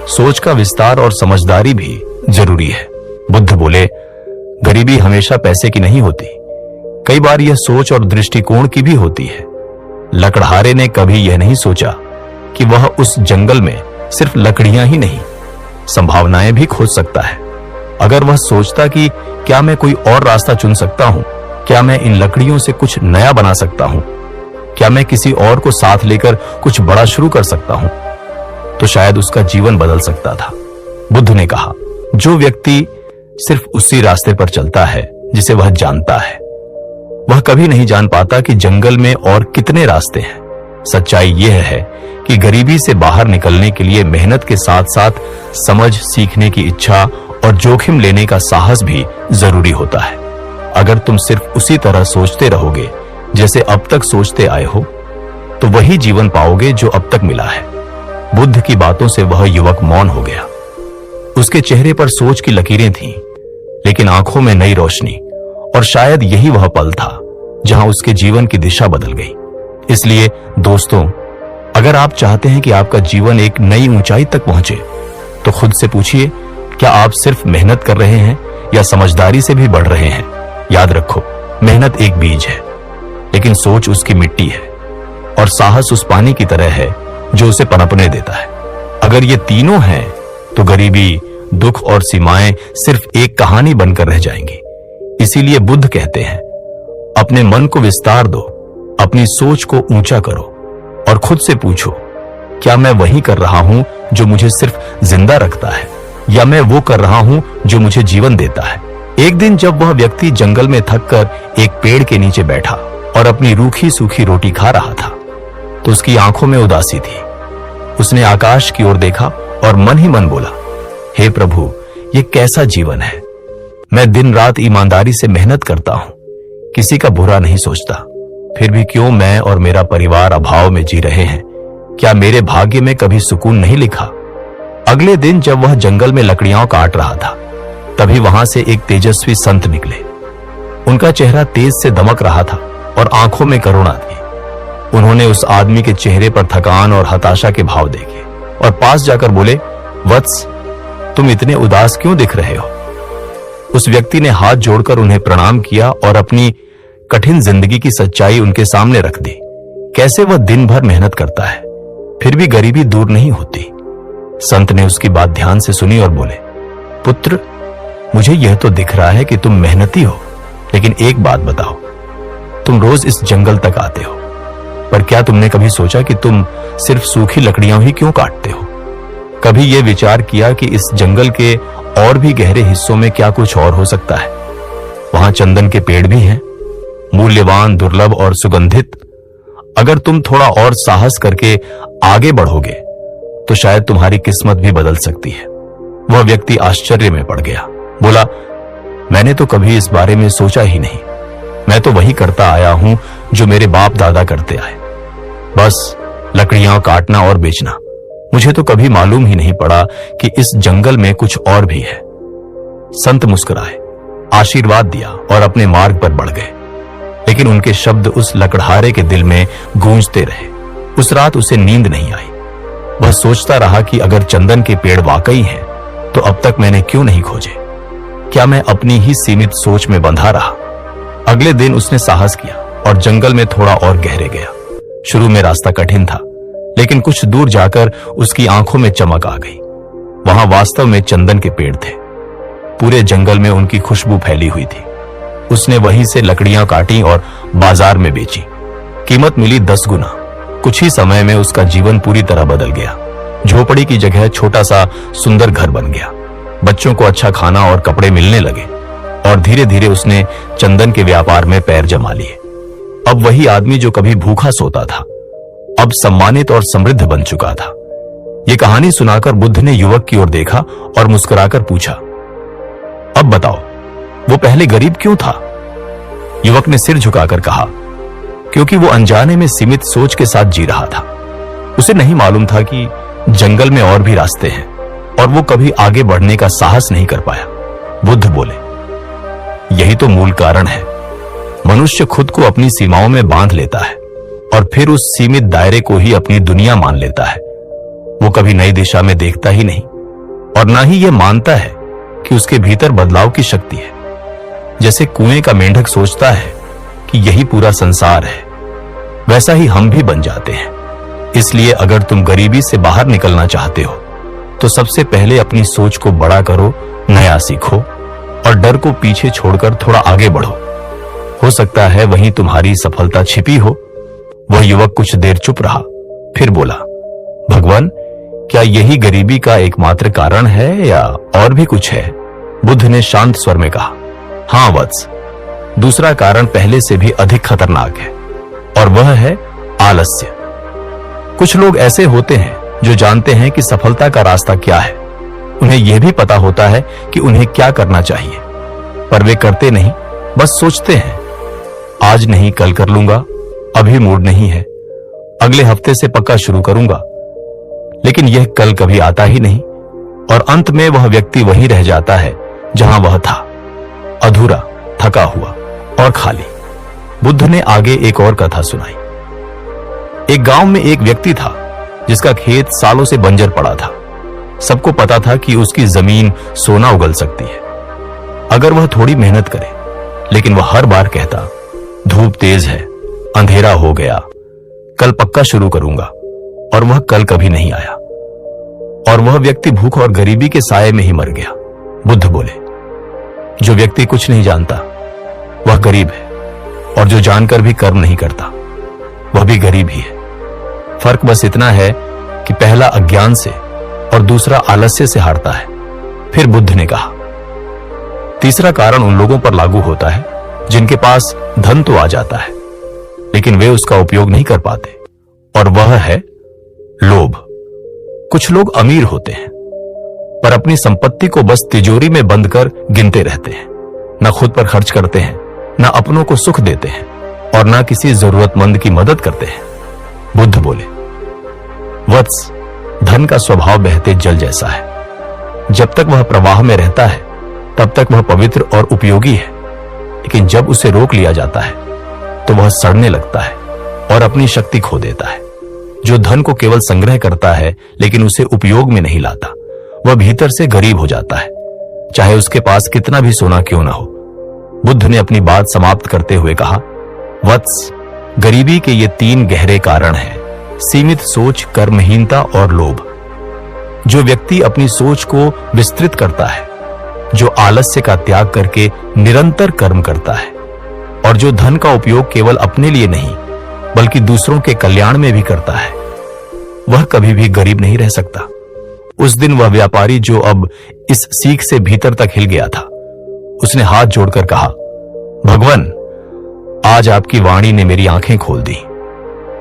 सोच का विस्तार और समझदारी भी जरूरी है। बुद्ध बोले, गरीबी हमेशा पैसे की नहीं होती, कई बार यह सोच और दृष्टिकोण की भी होती है। लकड़हारे ने कभी यह नहीं सोचा कि वह उस जंगल में सिर्फ लकड़ियां ही नहीं, संभावनाएं भी खोज सकता है। अगर वह सोचता कि क्या मैं कोई और रास्ता चुन सकता हूं, क्या मैं इन लकड़ियों से कुछ नया बना सकता हूं, क्या मैं किसी और को साथ लेकर कुछ बड़ा शुरू कर सकता हूं, तो शायद उसका जीवन बदल सकता था। बुद्ध ने कहा, जो व्यक्ति सिर्फ उसी रास्ते पर चलता है जिसे वह जानता है, वह कभी नहीं जान पाता कि जंगल में और कितने रास्ते हैं। सच्चाई यह है कि गरीबी से बाहर निकलने के लिए मेहनत के साथ साथ समझ, सीखने की इच्छा और जोखिम लेने का साहस भी जरूरी होता है। अगर तुम सिर्फ उसी तरह सोचते रहोगे जैसे अब तक सोचते आए हो, तो वही जीवन पाओगे जो अब तक मिला है। बुद्ध की बातों से वह युवक मौन हो गया। उसके चेहरे पर सोच की लकीरें थीं, लेकिन आंखों में नई रोशनी, और शायद यही वह पल था जहां उसके जीवन की दिशा बदल गई। इसलिए दोस्तों, अगर आप चाहते हैं कि आपका जीवन एक नई ऊंचाई तक पहुंचे, तो खुद से पूछिए, क्या आप सिर्फ मेहनत कर रहे हैं या समझदारी से भी बढ़ रहे हैं? याद रखो, मेहनत एक बीज है, लेकिन सोच उसकी मिट्टी है, और साहस उस पानी की तरह है जो उसे पनपने देता है। अगर ये तीनों हैं, तो गरीबी, दुख और सीमाएं सिर्फ एक कहानी बनकर रह जाएंगी। इसीलिए बुद्ध कहते हैं, अपने मन को विस्तार दो, अपनी सोच को ऊंचा करो और खुद से पूछो, क्या मैं वही कर रहा हूं जो मुझे सिर्फ जिंदा रखता है? या मैं वो कर रहा हूं जो मुझे जीवन देता है। एक दिन जब वह व्यक्ति जंगल में थककर एक पेड़ के नीचे बैठा और अपनी रूखी सूखी रोटी खा रहा था तो उसकी आंखों में उदासी थी। उसने आकाश की ओर देखा और मन ही मन बोला, हे प्रभु, ये कैसा जीवन है। मैं दिन रात ईमानदारी से मेहनत करता हूं, किसी का बुरा नहीं सोचता, फिर भी क्यों मैं और मेरा परिवार अभाव में जी रहे हैं। क्या मेरे भाग्य में कभी सुकून नहीं लिखा। अगले दिन जब वह जंगल में लकड़ियां काट रहा था तभी वहां से एक तेजस्वी संत निकले। उनका चेहरा तेज से दमक रहा था और आंखों में करुणा थी। उन्होंने उस आदमी के चेहरे पर थकान और हताशा के भाव देखे और पास जाकर बोले, वत्स, तुम इतने उदास क्यों दिख रहे हो। उस व्यक्ति ने हाथ जोड़कर उन्हें प्रणाम किया और अपनी कठिन जिंदगी की सच्चाई उनके सामने रख दी। कैसे वह दिन भर मेहनत करता है फिर भी गरीबी दूर नहीं होती। संत ने उसकी बात ध्यान से सुनी और बोले, पुत्र, मुझे यह तो दिख रहा है कि तुम मेहनती हो, लेकिन एक बात बताओ, तुम रोज इस जंगल तक आते हो, पर क्या तुमने कभी सोचा कि तुम सिर्फ सूखी लकड़ियां ही क्यों काटते हो। कभी यह विचार किया कि इस जंगल के और भी गहरे हिस्सों में क्या कुछ और हो सकता है। वहां चंदन के पेड़ भी हैं, मूल्यवान, दुर्लभ और सुगंधित। अगर तुम थोड़ा और साहस करके आगे बढ़ोगे तो शायद तुम्हारी किस्मत भी बदल सकती है। वह व्यक्ति आश्चर्य में पड़ गया, बोला, मैंने तो कभी इस बारे में सोचा ही नहीं। मैं तो वही करता आया हूं जो मेरे बाप दादा करते आए, बस लकड़ियां काटना और बेचना। मुझे तो कभी मालूम ही नहीं पड़ा कि इस जंगल में कुछ और भी है। संत मुस्कुराए, आशीर्वाद दिया और अपने मार्ग पर बढ़ गए, लेकिन उनके शब्द उस लकड़हारे के दिल में गूंजते रहे। उस रात उसे नींद नहीं आई। वह सोचता रहा कि अगर चंदन के पेड़ वाकई हैं, तो अब तक मैंने क्यों नहीं खोजे। क्या मैं अपनी ही सीमित सोच में बंधा रहा। अगले दिन उसने साहस किया और जंगल में थोड़ा और गहरे गया। शुरू में रास्ता कठिन था, लेकिन कुछ दूर जाकर उसकी आंखों में चमक आ गई। वहां वास्तव में चंदन के पेड़ थे। पूरे जंगल में उनकी खुशबू फैली हुई थी। उसने वहीं से लकड़ियां काटी और बाजार में बेची। कीमत मिली 10 गुना। कुछ ही समय में उसका जीवन पूरी तरह बदल गया। झोपड़ी की जगह छोटा सा सुंदर घर बन गया। बच्चों को अच्छा खाना और कपड़े मिलने लगे और धीरे धीरे उसने चंदन के व्यापार में पैर जमा लिए। अब वही आदमी जो कभी भूखा सोता था, अब सम्मानित और समृद्ध बन चुका था। यह कहानी सुनाकर बुद्ध ने युवक की ओर देखा और मुस्कुराकर पूछा, अब बताओ, वो पहले गरीब क्यों था। युवक ने सिर झुकाकर कहा, क्योंकि वो अनजाने में सीमित सोच के साथ जी रहा था। उसे नहीं मालूम था कि जंगल में और भी रास्ते हैं और वो कभी आगे बढ़ने का साहस नहीं कर पाया। बुद्ध बोले, यही तो मूल कारण है। मनुष्य खुद को अपनी सीमाओं में बांध लेता है और फिर उस सीमित दायरे को ही अपनी दुनिया मान लेता है। वो कभी नई दिशा में देखता ही नहीं और ना ही यह मानता है कि उसके भीतर बदलाव की शक्ति है। जैसे कुएं का मेंढक सोचता है कि यही पूरा संसार है, वैसा ही हम भी बन जाते हैं। इसलिए अगर तुम गरीबी से बाहर निकलना चाहते हो तो सबसे पहले अपनी सोच को बड़ा करो, नया सीखो और डर को पीछे छोड़कर थोड़ा आगे बढ़ो। हो सकता है वहीं तुम्हारी सफलता छिपी हो। वह युवक कुछ देर चुप रहा, फिर बोला, भगवान, क्या यही गरीबी का एकमात्र कारण है या और भी कुछ है। बुद्ध ने शांत स्वर में कहा, हां वत्स, दूसरा कारण पहले से भी अधिक खतरनाक है और वह है आलस्य। कुछ लोग ऐसे होते हैं जो जानते हैं कि सफलता का रास्ता क्या है। उन्हें यह भी पता होता है कि उन्हें क्या करना चाहिए, पर वे करते नहीं, बस सोचते हैं, आज नहीं कल कर लूंगा, अभी मूड नहीं है, अगले हफ्ते से पक्का शुरू करूंगा। लेकिन यह कल कभी आता ही नहीं और अंत में वह व्यक्ति वहीं रह जाता है जहां वह था, अधूरा, थका हुआ और खाली। बुद्ध ने आगे एक और कथा सुनाई। एक गांव में एक व्यक्ति था जिसका खेत सालों से बंजर पड़ा था। सबको पता था कि उसकी जमीन सोना उगल सकती है अगर वह थोड़ी मेहनत करे, लेकिन वह हर बार कहता, धूप तेज है, अंधेरा हो गया, कल पक्का शुरू करूंगा, और वह कल कभी नहीं आया और वह व्यक्ति भूख और गरीबी के साये में ही मर गया। बुद्ध बोले, जो व्यक्ति कुछ नहीं जानता वह गरीब है और जो जानकर भी कर्म नहीं करता वह भी गरीब ही है। फर्क बस इतना है कि पहला अज्ञान से और दूसरा आलस्य से हारता है। फिर बुद्ध ने कहा, तीसरा कारण उन लोगों पर लागू होता है जिनके पास धन तो आ जाता है लेकिन वे उसका उपयोग नहीं कर पाते, और वह है लोभ। कुछ लोग अमीर होते हैं पर अपनी संपत्ति को बस तिजोरी में बंद कर गिनते रहते हैं, न खुद पर खर्च करते हैं, न अपनों को सुख देते हैं और न किसी जरूरतमंद की मदद करते हैं। बुद्ध बोले, वत्स, धन का स्वभाव बहते जल जैसा है। जब तक वह प्रवाह में रहता है तब तक वह पवित्र और उपयोगी है, लेकिन जब उसे रोक लिया जाता है तो वह सड़ने लगता है और अपनी शक्ति खो देता है। जो धन को केवल संग्रह करता है लेकिन उसे उपयोग में नहीं लाता, वह भीतर से गरीब हो जाता है, चाहे उसके पास कितना भी सोना क्यों ना हो। बुद्ध ने अपनी बात समाप्त करते हुए कहा, वत्स, गरीबी के ये 3 गहरे कारण हैं: सीमित सोच, कर्महीनता और लोभ। जो व्यक्ति अपनी सोच को विस्तृत करता है, जो आलस्य का त्याग करके निरंतर कर्म करता है और जो धन का उपयोग केवल अपने लिए नहीं बल्कि दूसरों के कल्याण में भी करता है, वह कभी भी गरीब नहीं रह सकता। उस दिन वह व्यापारी जो अब इस सीख से भीतर तक हिल गया था, उसने हाथ जोड़कर कहा, भगवान, आज आपकी वाणी ने मेरी आंखें खोल दी।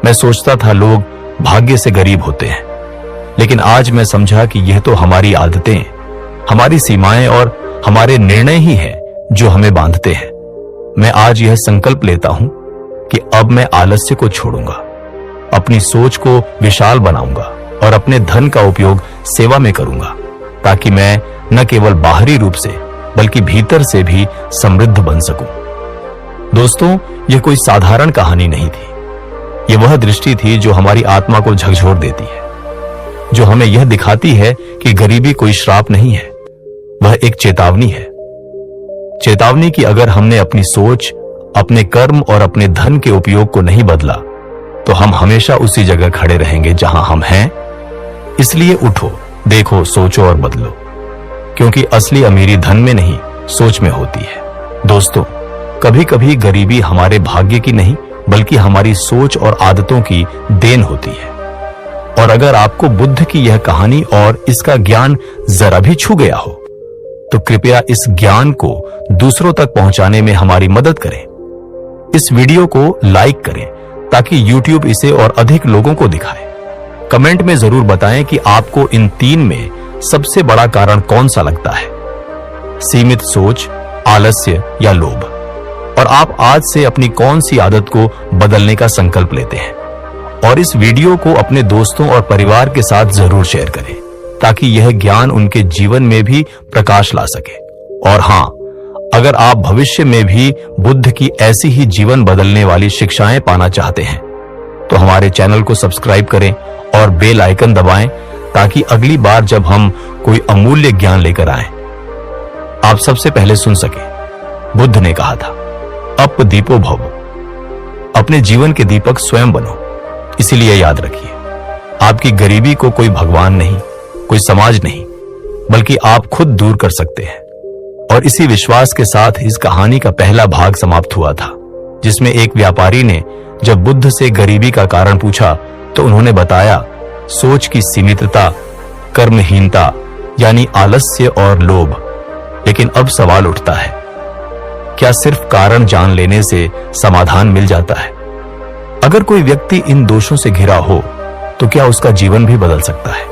मैं सोचता था लोग भाग्य से गरीब होते हैं, लेकिन आज मैं समझा कि यह तो हमारी आदतें, हमारी सीमाएं और हमारे निर्णय ही हैं जो हमें बांधते हैं। मैं आज यह संकल्प लेता हूं कि अब मैं आलस्य को छोड़ूंगा, अपनी सोच को विशाल बनाऊंगा और अपने धन का उपयोग सेवा में करूंगा, ताकि मैं न केवल बाहरी रूप से बल्कि भीतर से भी समृद्ध बन सकूं। दोस्तों, यह कोई साधारण कहानी नहीं थी। यह वह दृष्टि थी जो हमारी आत्मा को झकझोर देती है, जो हमें यह दिखाती है कि गरीबी कोई श्राप नहीं है, वह एक चेतावनी है। चेतावनी कि अगर हमने अपनी सोच, अपने कर्म और अपने धन के उपयोग को नहीं बदला तो हम हमेशा उसी जगह खड़े रहेंगे जहां हम हैं। इसलिए उठो, देखो, सोचो और बदलो, क्योंकि असली अमीरी धन में नहीं, सोच में होती है। दोस्तों, कभी कभी गरीबी हमारे भाग्य की नहीं बल्कि हमारी सोच और आदतों की देन होती है। और अगर आपको बुद्ध की यह कहानी और इसका ज्ञान जरा भी छू गया हो तो कृपया इस ज्ञान को दूसरों तक पहुंचाने में हमारी मदद करें। इस वीडियो को लाइक करें ताकि YouTube इसे और अधिक लोगों को दिखाए। कमेंट में जरूर बताएं कि आपको इन 3 में सबसे बड़ा कारण कौन सा लगता है: सीमित सोच, आलस्य या लोभ। और आप आज से अपनी कौन सी आदत को बदलने का संकल्प लेते हैं। और इस वीडियो को अपने दोस्तों और परिवार के साथ जरूर शेयर करें ताकि यह ज्ञान उनके जीवन में भी प्रकाश ला सके। और हां, अगर आप भविष्य में भी बुद्ध की ऐसी ही जीवन बदलने वाली शिक्षाएं पाना चाहते हैं तो हमारे चैनल को सब्सक्राइब करें और बेल आइकन दबाएं ताकि अगली बार जब हम कोई अमूल्य ज्ञान लेकर आएं, आप सबसे पहले सुन सके। बुद्ध ने कहा था, अप दीपो भव, अपने जीवन के दीपक स्वयं बनो। इसीलिए याद रखिए, आपकी गरीबी को कोई भगवान नहीं, कोई समाज नहीं, बल्कि आप खुद दूर कर सकते हैं। और इसी विश्वास के साथ इस कहानी का पहला भाग समाप्त हुआ था, जिसमें एक व्यापारी ने जब बुद्ध से गरीबी का कारण पूछा तो उन्होंने बताया, सोच की सीमितता, कर्महीनता यानी आलस्य और लोभ। लेकिन अब सवाल उठता है, क्या सिर्फ कारण जान लेने से समाधान मिल जाता है? अगर कोई व्यक्ति इन दोषों से घिरा हो तो क्या उसका जीवन भी बदल सकता है?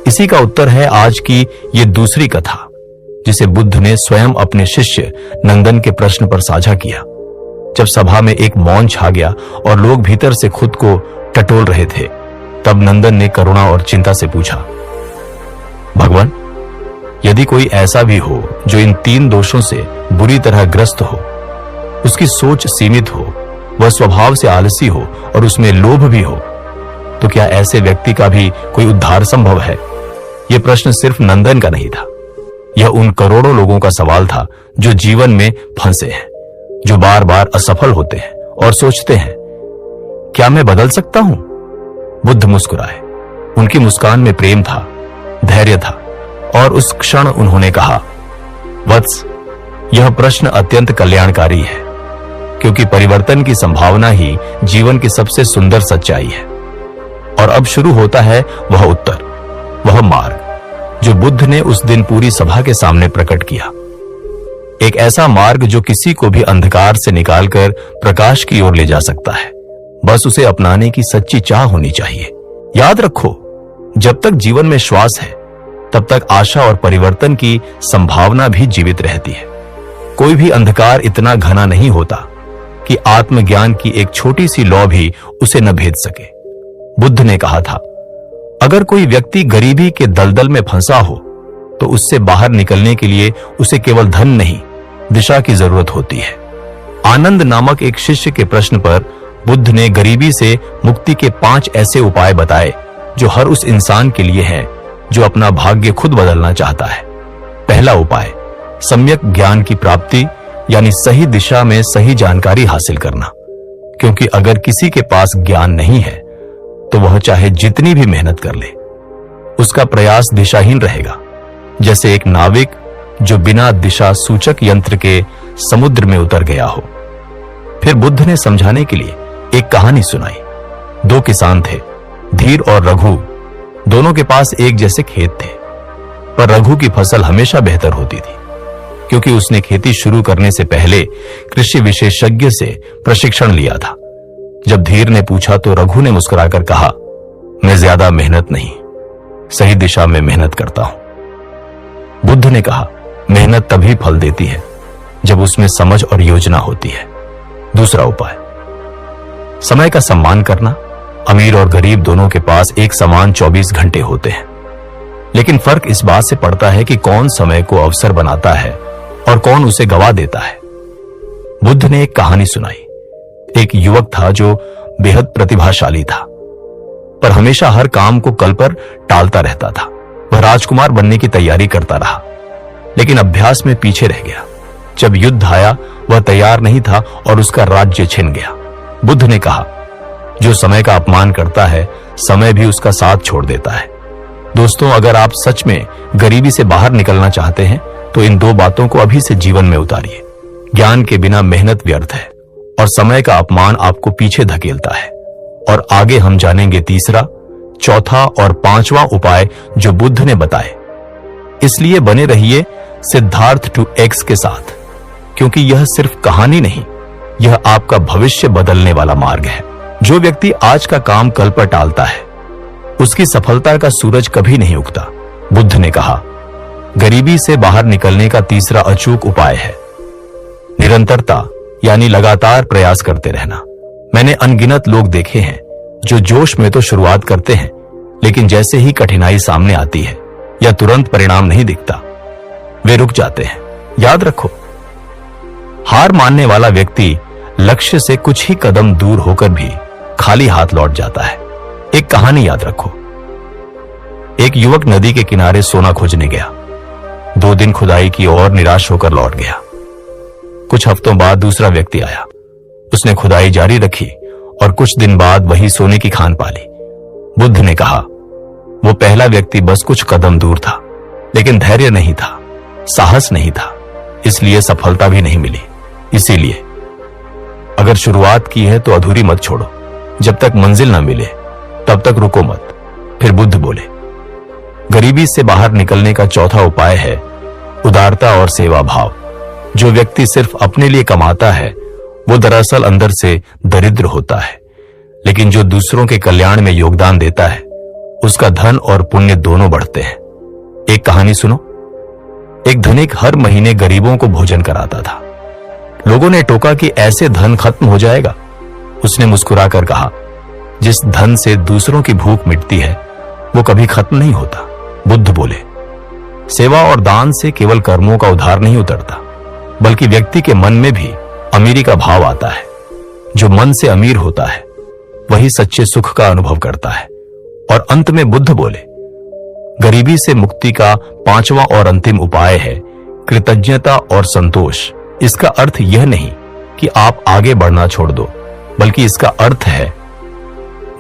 इसी का उत्तर है आज की ये दूसरी कथा, जिसे बुद्ध ने स्वयं अपने शिष्य नंदन के प्रश्न पर साझा किया। जब सभा में एक मौन छा गया और लोग भीतर से खुद को टटोल रहे थे, तब नंदन ने करुणा और चिंता से पूछा, भगवान, यदि कोई ऐसा भी हो जो इन 3 दोषों से बुरी तरह ग्रस्त हो, उसकी सोच सीमित हो, वह स्वभाव से आलसी हो और उसमें लोभ भी हो, तो क्या ऐसे व्यक्ति का भी कोई उद्धार संभव है? यह प्रश्न सिर्फ नंदन का नहीं था, यह उन करोड़ों लोगों का सवाल था जो जीवन में फंसे हैं, जो बार बार असफल होते हैं और सोचते हैं, क्या मैं बदल सकता हूं? बुद्ध मुस्कुराए। उनकी मुस्कान में प्रेम था, धैर्य था, और उस क्षण उन्होंने कहा, वत्स, यह प्रश्न अत्यंत कल्याणकारी है, क्योंकि परिवर्तन की संभावना ही जीवन की सबसे सुंदर सच्चाई है। और अब शुरू होता है वह उत्तर, वह मार्ग, जो बुद्ध ने उस दिन पूरी सभा के सामने प्रकट किया। एक ऐसा मार्ग जो किसी को भी अंधकार से निकालकर प्रकाश की ओर ले जा सकता है। बस उसे अपनाने की सच्ची चाह होनी चाहिए। याद रखो, जब तक जीवन में श्वास है तब तक आशा और परिवर्तन की संभावना भी जीवित रहती है। कोई भी अंधकार इतना घना नहीं होता कि आत्मज्ञान की एक छोटी सी लौ भी उसे न भेद सके। बुद्ध ने कहा था, अगर कोई व्यक्ति गरीबी के दलदल में फंसा हो तो उससे बाहर निकलने के लिए उसे केवल धन नहीं, दिशा की जरूरत होती है। आनंद नामक एक शिष्य के प्रश्न पर बुद्ध ने गरीबी से मुक्ति के 5 ऐसे उपाय बताए जो हर उस इंसान के लिए हैं जो अपना भाग्य खुद बदलना चाहता है। पहला उपाय, सम्यक ज्ञान की प्राप्ति, यानी सही दिशा में सही जानकारी हासिल करना। क्योंकि अगर किसी के पास ज्ञान नहीं है तो वह चाहे जितनी भी मेहनत कर ले, उसका प्रयास दिशाहीन रहेगा, जैसे एक नाविक जो बिना दिशा सूचक यंत्र के समुद्र में उतर गया हो। फिर बुद्ध ने समझाने के लिए एक कहानी सुनाई। 2 किसान थे, धीर और रघु। दोनों के पास एक जैसे खेत थे, पर रघु की फसल हमेशा बेहतर होती थी क्योंकि उसने खेती शुरू करने से पहले कृषि विशेषज्ञ से प्रशिक्षण लिया था। जब धीर ने पूछा तो रघु ने मुस्कुराकर कहा, मैं ज्यादा मेहनत नहीं, सही दिशा में मेहनत करता हूं। बुद्ध ने कहा, मेहनत तभी फल देती है जब उसमें समझ और योजना होती है। दूसरा उपाय, समय का सम्मान करना। अमीर और गरीब दोनों के पास एक समान 24 घंटे होते हैं, लेकिन फर्क इस बात से पड़ता है कि कौन समय को अवसर बनाता है और कौन उसे गवा देता है। बुद्ध ने एक कहानी सुनाई। एक युवक था जो बेहद प्रतिभाशाली था, पर हमेशा हर काम को कल पर टालता रहता था। वह राजकुमार बनने की तैयारी करता रहा, लेकिन अभ्यास में पीछे रह गया। जब युद्ध आया वह तैयार नहीं था और उसका राज्य छिन गया। बुद्ध ने कहा, जो समय का अपमान करता है, समय भी उसका साथ छोड़ देता है। दोस्तों, अगर आप सच में गरीबी से बाहर निकलना चाहते हैं तो इन 2 बातों को अभी से जीवन में उतारिए। ज्ञान के बिना मेहनत व्यर्थ है और समय का अपमान आपको पीछे धकेलता है। और आगे हम जानेंगे तीसरा, चौथा और 5वां उपाय जो बुद्ध ने बताए। इसलिए बने रहिए सिद्धार्थ टू एक्स के साथ, क्योंकि यह सिर्फ कहानी नहीं, यह आपका भविष्य बदलने वाला मार्ग है। जो व्यक्ति आज का काम कल पर टालता है, उसकी सफलता का सूरज कभी नहीं उगता। बुद्ध ने कहा, गरीबी से बाहर निकलने का तीसरा अचूक उपाय है निरंतरता, यानी लगातार प्रयास करते रहना। मैंने अनगिनत लोग देखे हैं जो जोश में तो शुरुआत करते हैं, लेकिन जैसे ही कठिनाई सामने आती है या तुरंत परिणाम नहीं दिखता, वे रुक जाते हैं। याद रखो, हार मानने वाला व्यक्ति लक्ष्य से कुछ ही कदम दूर होकर भी खाली हाथ लौट जाता है। एक कहानी याद रखो। एक युवक नदी के किनारे सोना खोजने गया। 2 दिन खुदाई की और निराश होकर लौट गया। कुछ हफ्तों बाद दूसरा व्यक्ति आया। उसने खुदाई जारी रखी और कुछ दिन बाद वही सोने की खान पाली। बुद्ध ने कहा, वो पहला व्यक्ति बस कुछ कदम दूर था, लेकिन धैर्य नहीं था, साहस नहीं था, इसलिए सफलता भी नहीं मिली। इसीलिए अगर शुरुआत की है तो अधूरी मत छोड़ो। जब तक मंजिल ना मिले तब तक रुको मत। फिर बुद्ध बोले, गरीबी से बाहर निकलने का चौथा उपाय है उदारता और सेवा भाव। जो व्यक्ति सिर्फ अपने लिए कमाता है वो दरअसल अंदर से दरिद्र होता है, लेकिन जो दूसरों के कल्याण में योगदान देता है उसका धन और पुण्य दोनों बढ़ते हैं। एक कहानी सुनो। एक धनिक हर महीने गरीबों को भोजन कराता था। लोगों ने टोका कि ऐसे धन खत्म हो जाएगा। उसने मुस्कुराकर कहा, जिस धन से दूसरों की भूख मिटती है वो कभी खत्म नहीं होता। बुद्ध बोले, सेवा और दान से केवल कर्मों का उद्धार नहीं उतरता, बल्कि व्यक्ति के मन में भी अमीरी का भाव आता है। जो मन से अमीर होता है वही सच्चे सुख का अनुभव करता है। और अंत में बुद्ध बोले, गरीबी से मुक्ति का 5वां और अंतिम उपाय है कृतज्ञता और संतोष। इसका अर्थ यह नहीं कि आप आगे बढ़ना छोड़ दो, बल्कि इसका अर्थ है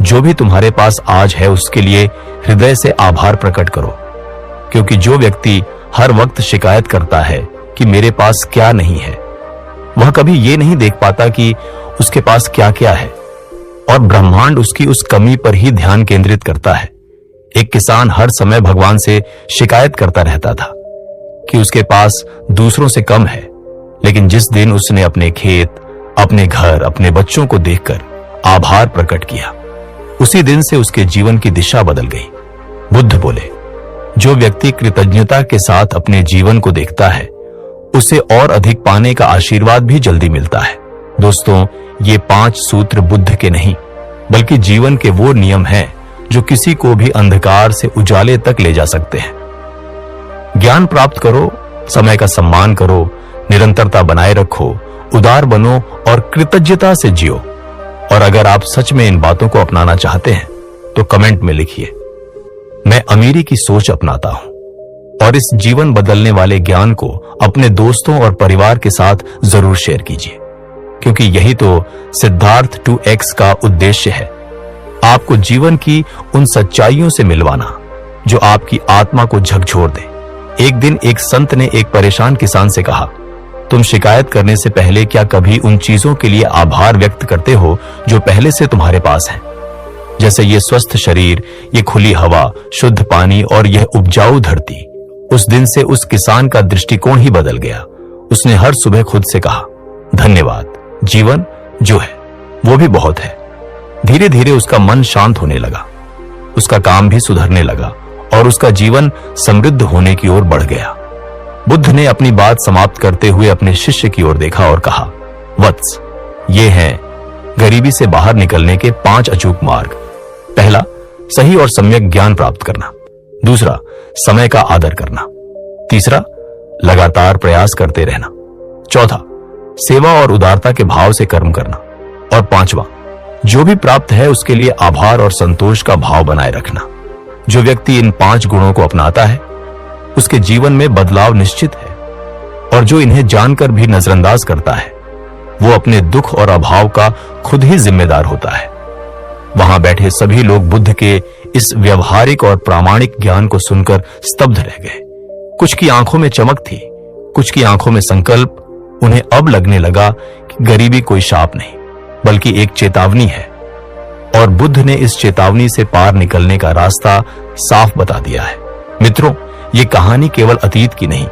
जो भी तुम्हारे पास आज है उसके लिए हृदय से आभार प्रकट करो। क्योंकि जो व्यक्ति हर वक्त शिकायत करता है कि मेरे पास क्या नहीं है, वह कभी ये नहीं देख पाता कि उसके पास क्या क्या है, और ब्रह्मांड उसकी उस कमी पर ही ध्यान केंद्रित करता है। एक किसान हर समय भगवान से शिकायत करता रहता था कि उसके पास दूसरों से कम है, लेकिन जिस दिन उसने अपने खेत, अपने घर, अपने बच्चों को देखकर आभार प्रकट किया, उसी दिन से उसके जीवन की दिशा बदल गई। बुद्ध बोले, जो व्यक्ति कृतज्ञता के साथ अपने जीवन को देखता है, उसे और अधिक पाने का आशीर्वाद भी जल्दी मिलता है। दोस्तों, ये 5 सूत्र बुद्ध के नहीं, बल्कि जीवन के वो नियम हैं जो किसी को भी अंधकार से उजाले तक ले जा सकते हैं। ज्ञान प्राप्त करो, समय का सम्मान करो, निरंतरता बनाए रखो, उदार बनो और कृतज्ञता से जियो। और अगर आप सच में इन बातों को अपनाना चाहते हैं तो कमेंट में लिखिए, मैं अमीरी की सोच अपनाता हूं। और इस जीवन बदलने वाले ज्ञान को अपने दोस्तों और परिवार के साथ जरूर शेयर कीजिए, क्योंकि यही तो सिद्धार्थ 2x का उद्देश्य है, आपको जीवन की उन सच्चाइयों से मिलवाना जो आपकी आत्मा को झकझोर दे। एक दिन एक संत ने एक परेशान किसान से कहा, तुम शिकायत करने से पहले क्या कभी उन चीजों के लिए आभार व्यक्त करते हो जो पहले से तुम्हारे पास हैं? जैसे ये स्वस्थ शरीर, ये खुली हवा, शुद्ध पानी और यह उपजाऊ धरती। उस दिन से उस किसान का दृष्टिकोण ही बदल गया। उसने हर सुबह खुद से कहा, धन्यवाद, जीवन जो है वो भी बहुत है। धीरे धीरे उसका मन शांत होने लगा, उसका काम भी सुधरने लगा और उसका जीवन समृद्ध होने की ओर बढ़ गया। बुद्ध ने अपनी बात समाप्त करते हुए अपने शिष्य की ओर देखा और कहा, वत्स, ये हैं गरीबी से बाहर निकलने के 5 अचूक मार्ग। पहला, सही और सम्यक ज्ञान प्राप्त करना। दूसरा, समय का आदर करना। तीसरा, लगातार प्रयास करते रहना। चौथा, सेवा और उदारता के भाव से कर्म करना। और 5वां, जो भी प्राप्त है उसके लिए आभार और संतोष का भाव बनाए रखना। जो व्यक्ति इन 5 गुणों को अपनाता है उसके जीवन में बदलाव निश्चित है, और जो इन्हें जानकर भी नजरअंदाज करता है वो अपने दुख और अभाव का खुद ही जिम्मेदार होता है। वहां बैठे सभी लोग बुद्ध के इस व्यवहारिक और प्रामाणिक ज्ञान को सुनकर स्तब्ध रह गए। कुछ की आंखों में चमक थी, कुछ की आंखों में संकल्प। उन्हें अब लगने लगा कि गरीबी कोई शाप नहीं बल्कि एक चेतावनी है, और बुद्ध ने इस चेतावनी से पार निकलने का रास्ता साफ बता दिया है। मित्रों, ये कहानी केवल अतीत की नहीं,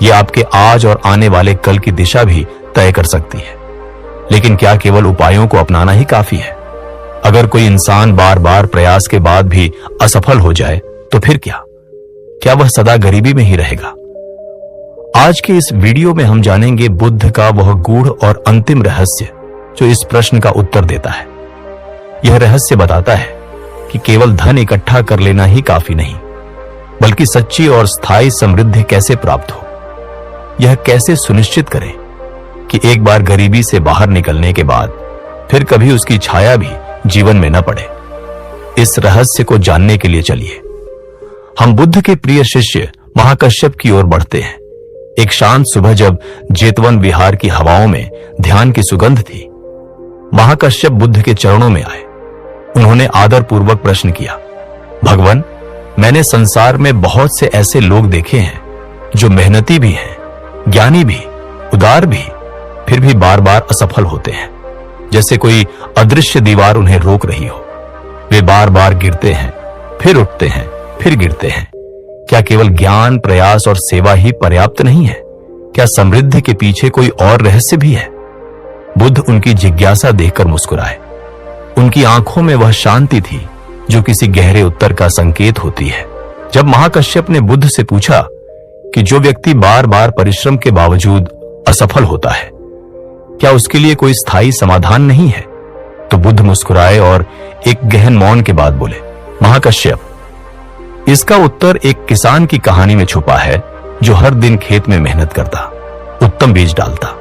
ये आपके आज और आने वाले कल की दिशा भी तय कर सकती है। लेकिन क्या केवल उपायों को अपनाना ही काफी है? अगर कोई इंसान बार बार प्रयास के बाद भी असफल हो जाए तो फिर क्या वह सदा गरीबी में ही रहेगा? आज के इस वीडियो में हम जानेंगे बुद्ध का वह गूढ़ और अंतिम रहस्य जो इस प्रश्न का उत्तर देता है। यह रहस्य बताता है कि केवल धन इकट्ठा कर लेना ही काफी नहीं, बल्कि सच्ची और स्थायी समृद्धि कैसे प्राप्त हो। यह कैसे सुनिश्चित करें कि एक बार गरीबी से बाहर निकलने के बाद फिर कभी उसकी छाया भी जीवन में न पड़े। इस रहस्य को जानने के लिए चलिए हम बुद्ध के प्रिय शिष्य महाकश्यप की ओर बढ़ते हैं। एक शांत सुबह जब जेतवन विहार की हवाओं में ध्यान की सुगंध थी, महाकश्यप बुद्ध के चरणों में आए। उन्होंने आदरपूर्वक प्रश्न किया, भगवान, मैंने संसार में बहुत से ऐसे लोग देखे हैं जो मेहनती भी हैं, ज्ञानी भी, उदार भी, फिर भी बार बार असफल होते हैं, जैसे कोई अदृश्य दीवार उन्हें रोक रही हो। वे बार बार गिरते हैं, फिर उठते हैं, फिर गिरते हैं। क्या केवल ज्ञान, प्रयास और सेवा ही पर्याप्त नहीं है? क्या समृद्धि के पीछे कोई और रहस्य भी है? बुद्ध उनकी जिज्ञासा देखकर मुस्कुराए। उनकी आंखों में वह शांति थी जो किसी गहरे उत्तर का संकेत होती है। जब महाकश्यप ने बुद्ध से पूछा कि जो व्यक्ति बार बार परिश्रम के बावजूद असफल होता है, क्या उसके लिए कोई स्थायी समाधान नहीं है? तो बुद्ध मुस्कुराए और एक गहन मौन के बाद बोले, महाकश्यप, इसका उत्तर एक किसान की कहानी में छुपा है जो हर दिन खेत में मेहनत करता, उत्तम बीज डालता,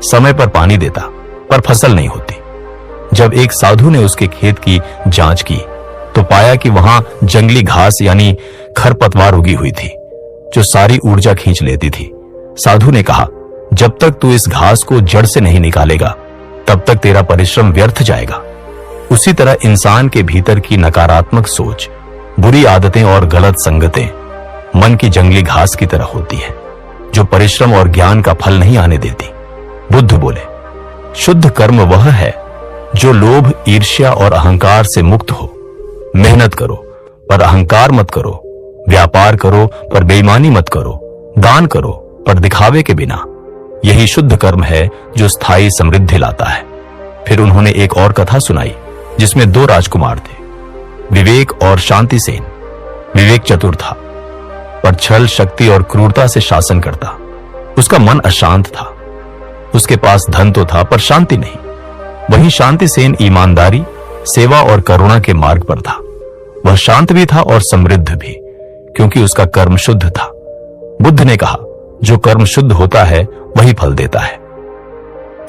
समय पर पानी देता, पर फसल नहीं होती। जब एक साधु ने उसके खेत की जांच की तो पाया कि वहां जंगली घास यानी खरपतवार उगी हुई थी जो सारी ऊर्जा खींच लेती थी। साधु ने कहा, जब तक तू इस घास को जड़ से नहीं निकालेगा तब तक तेरा परिश्रम व्यर्थ जाएगा। उसी तरह इंसान के भीतर की नकारात्मक सोच, बुरी आदतें और गलत संगतें मन की जंगली घास की तरह होती है जो परिश्रम और ज्ञान का फल नहीं आने देती। बुद्ध बोले, शुद्ध कर्म वह है जो लोभ, ईर्ष्या और अहंकार से मुक्त हो। मेहनत करो, पर अहंकार मत करो, व्यापार करो पर बेईमानी मत करो, दान करो पर दिखावे के बिना। यही शुद्ध कर्म है जो स्थायी समृद्धि लाता है। फिर उन्होंने एक और कथा सुनाई जिसमें 2 राजकुमार थे, विवेक और शांति सेन। विवेक चतुर था पर छल, शक्ति और क्रूरता से शासन करता। उसका मन अशांत था। उसके पास धन तो था पर शांति नहीं। वहीं शांति सेन ईमानदारी, सेवा और करुणा के मार्ग पर था। वह शांत भी था और समृद्ध भी, क्योंकि उसका कर्म शुद्ध था। बुद्ध ने कहा, जो कर्म शुद्ध होता है वही फल देता है,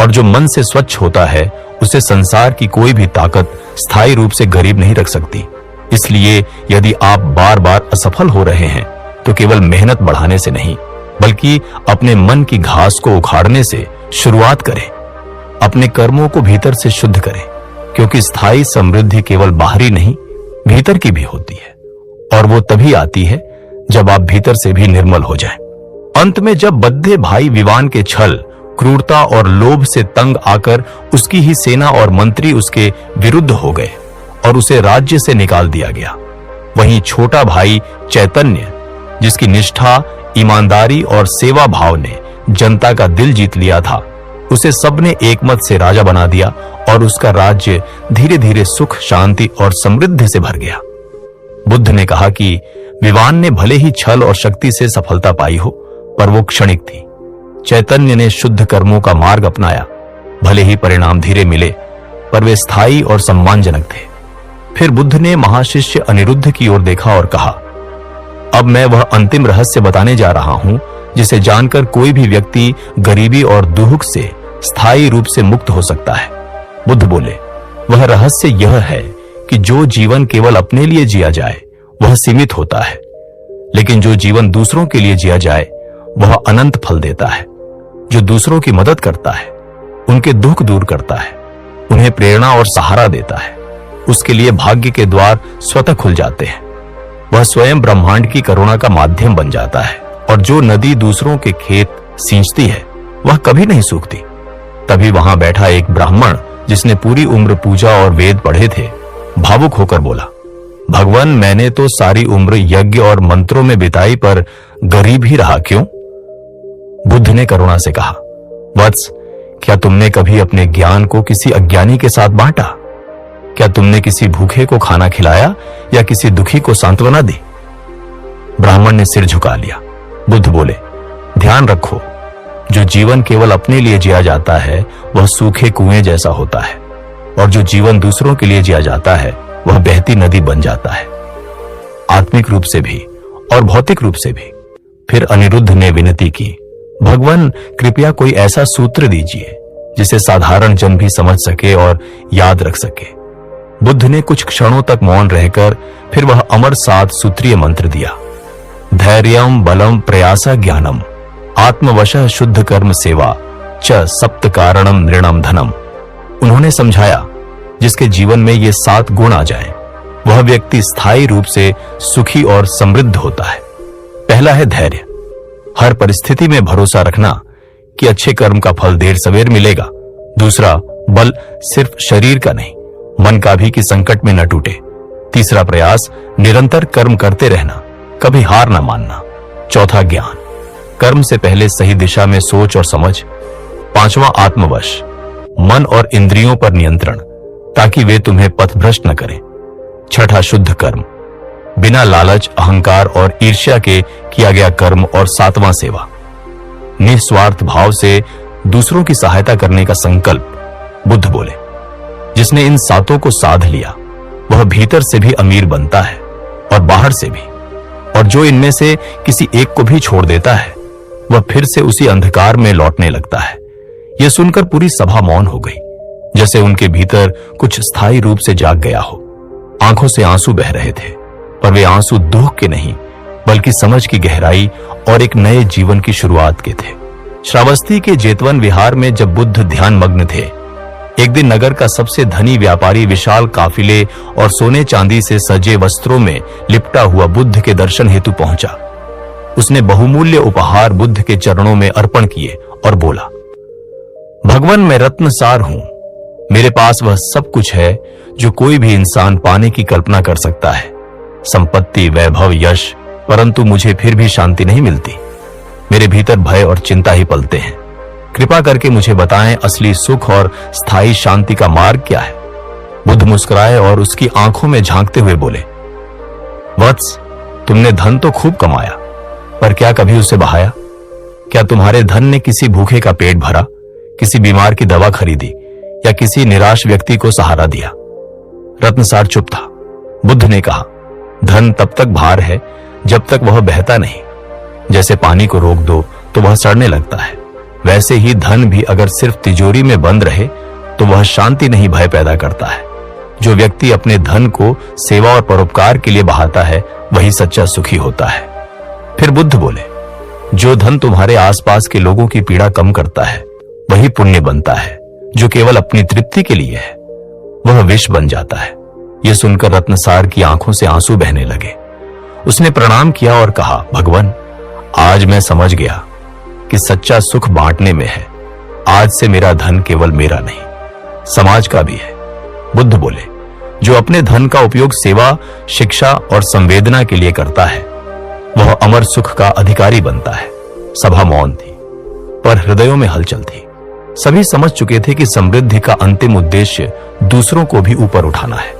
और जो मन से स्वच्छ होता है उसे संसार की कोई भी ताकत स्थायी रूप से गरीब नहीं रख सकती। इसलिए यदि आप बार बार असफल हो रहे हैं तो केवल मेहनत बढ़ाने से नहीं, बल्कि अपने मन की घास को उखाड़ने से शुरुआत करें। अपने कर्मों को भीतर से शुद्ध करें, क्योंकि स्थायी समृद्धि केवल बाहरी नहीं, भीतर की भी होती है, और वो तभी आती है जब आप भीतर से भी निर्मल हो जाएं। अंत में जब बद्दे भाई विवान के छल, क्रूरता और लोभ से तंग आकर उसकी ही सेना और मंत्री उसके विरुद्ध हो गए और उसे राज्य से निकाल दिया गया, वहीं छोटा भाई चैतन्य, जिसकी निष्ठा, ईमानदारी और सेवा भाव ने जनता का दिल जीत लिया था, उसे सबने एकमत से राजा बना दिया और उसका राज्य धीरे धीरे सुख, शांति और समृद्धि से भर गया। बुद्ध ने कहा कि विवान ने भले ही छल और शक्ति से सफलता पाई हो, पर वो क्षणिक थी। चैतन्य ने शुद्ध कर्मों का मार्ग अपनाया, भले ही परिणाम धीरे मिले, पर वे स्थायी और सम्मानजनक थे। फिर बुद्ध ने महाशिष्य अनिरुद्ध की ओर देखा और कहा, अब मैं वह अंतिम रहस्य बताने जा रहा हूं जिसे जानकर कोई भी व्यक्ति गरीबी और दुख से स्थायी रूप से मुक्त हो सकता है। बुद्ध बोले, वह रहस्य यह है कि जो जीवन केवल अपने लिए जिया जाए वह सीमित होता है, लेकिन जो जीवन दूसरों के लिए जिया जाए वह अनंत फल देता है। जो दूसरों की मदद करता है, उनके दुख दूर करता है, उन्हें प्रेरणा और सहारा देता है, उसके लिए भाग्य के द्वार स्वतः खुल जाते हैं। वह स्वयं ब्रह्मांड की करुणा का माध्यम बन जाता है, और जो नदी दूसरों के खेत सींचती है वह कभी नहीं सूखती। तभी वहां बैठा एक ब्राह्मण, जिसने पूरी उम्र पूजा और वेद पढ़े थे, भावुक होकर बोला, भगवान, मैंने तो सारी उम्र यज्ञ और मंत्रों में बिताई, पर गरीब ही रहा क्यों? बुद्ध ने करुणा से कहा, वत्स, क्या तुमने कभी अपने ज्ञान को किसी अज्ञानी के साथ बांटा? क्या तुमने किसी भूखे को खाना खिलाया या किसी दुखी को सांत्वना दी? ब्राह्मण ने सिर झुका लिया। बुद्ध बोले, ध्यान रखो, जो जीवन केवल अपने लिए जिया जाता है वह सूखे कुएं जैसा होता है, और जो जीवन दूसरों के लिए जिया जाता है वह बहती नदी बन जाता है, आत्मिक रूप से भी और भौतिक रूप से भी। फिर अनिरुद्ध ने विनती की, भगवान, कृपया कोई ऐसा सूत्र दीजिए जिसे साधारण जन भी समझ सके और याद रख सके। बुद्ध ने कुछ क्षणों तक मौन रहकर फिर वह अमर 7 सूत्रीय मंत्र दिया, धैर्यम बलम प्रयासा ज्ञानम आत्मवशः शुद्ध कर्म सेवा च सप्त कारणम नृणम धनम। उन्होंने समझाया, जिसके जीवन में ये 7 गुण आ जाएं, वह व्यक्ति स्थायी रूप से सुखी और समृद्ध होता है। पहला है धैर्य, हर परिस्थिति में भरोसा रखना कि अच्छे कर्म का फल देर सवेर मिलेगा। दूसरा, बल, सिर्फ शरीर का नहीं, मन का भी, कि संकट में न टूटे। तीसरा, प्रयास, निरंतर कर्म करते रहना, कभी हार न मानना। चौथा, ज्ञान, कर्म से पहले सही दिशा में सोच और समझ। पांचवा, आत्मवश, मन और इंद्रियों पर नियंत्रण, ताकि वे तुम्हें पथभ्रष्ट न करें। छठा, शुद्ध कर्म, बिना लालच, अहंकार और ईर्ष्या के किया गया कर्म। और सातवां, सेवा, निस्वार्थ भाव से दूसरों की सहायता करने का संकल्प। बुद्ध बोले, जिसने इन 7 को साध लिया वह भीतर से भी अमीर बनता है और बाहर से भी, और जो इनमें से किसी एक को भी छोड़ देता है वह फिर से उसी अंधकार में लौटने लगता है। यह सुनकर पूरी सभा मौन हो गई, जैसे उनके भीतर कुछ स्थायी रूप से जाग गया हो। आंखों से आंसू बह रहे थे, पर वे आंसू दुख के नहीं, बल्कि समझ की गहराई और एक नए जीवन की शुरुआत के थे। श्रावस्ती के जेतवन विहार में जब बुद्ध ध्यान मग्न थे, एक दिन नगर का सबसे धनी व्यापारी विशाल काफिले और सोने चांदी से सजे वस्त्रों में लिपटा हुआ बुद्ध के दर्शन हेतु पहुंचा। उसने बहुमूल्य उपहार बुद्ध के चरणों में अर्पण किए और बोला, भगवान, मैं रत्नसार हूं। मेरे पास वह सब कुछ है जो कोई भी इंसान पाने की कल्पना कर सकता है। संपत्ति, वैभव, यश, परंतु मुझे फिर भी शांति नहीं मिलती। मेरे भीतर भय और चिंता ही पलते हैं। कृपा करके मुझे बताएं, असली सुख और स्थायी शांति का मार्ग क्या है? बुद्ध मुस्कुराए और उसकी आंखों में झांकते हुए बोले, वत्स, तुमने धन तो खूब कमाया, पर क्या कभी उसे बहाया? क्या तुम्हारे धन ने किसी भूखे का पेट भरा, किसी बीमार की दवा खरीदी या किसी निराश व्यक्ति को सहारा दिया? रत्नसार चुप था। बुद्ध ने कहा, धन तब तक भार है जब तक वह बहता नहीं। जैसे पानी को रोक दो तो वह सड़ने लगता है, वैसे ही धन भी अगर सिर्फ तिजोरी में बंद रहे तो वह शांति नहीं, भय पैदा करता है। जो व्यक्ति अपने धन को सेवा और परोपकार के लिए बहाता है वही सच्चा सुखी होता है। फिर बुद्ध बोले, जो धन तुम्हारे आसपास के लोगों की पीड़ा कम करता है वही पुण्य बनता है। जो केवल अपनी तृप्ति के लिए है वह विष बन जाता है। यह सुनकर रत्नसार की आंखों से आंसू बहने लगे। उसने प्रणाम किया और कहा, भगवान, आज मैं समझ गया कि सच्चा सुख बांटने में है। आज से मेरा धन केवल मेरा नहीं, समाज का भी है। बुद्ध बोले, जो अपने धन का उपयोग सेवा, शिक्षा और संवेदना के लिए करता है वह अमर सुख का अधिकारी बनता है। सभा मौन थी, पर हृदयों में हलचल थी। सभी समझ चुके थे कि समृद्धि का अंतिम उद्देश्य दूसरों को भी ऊपर उठाना है।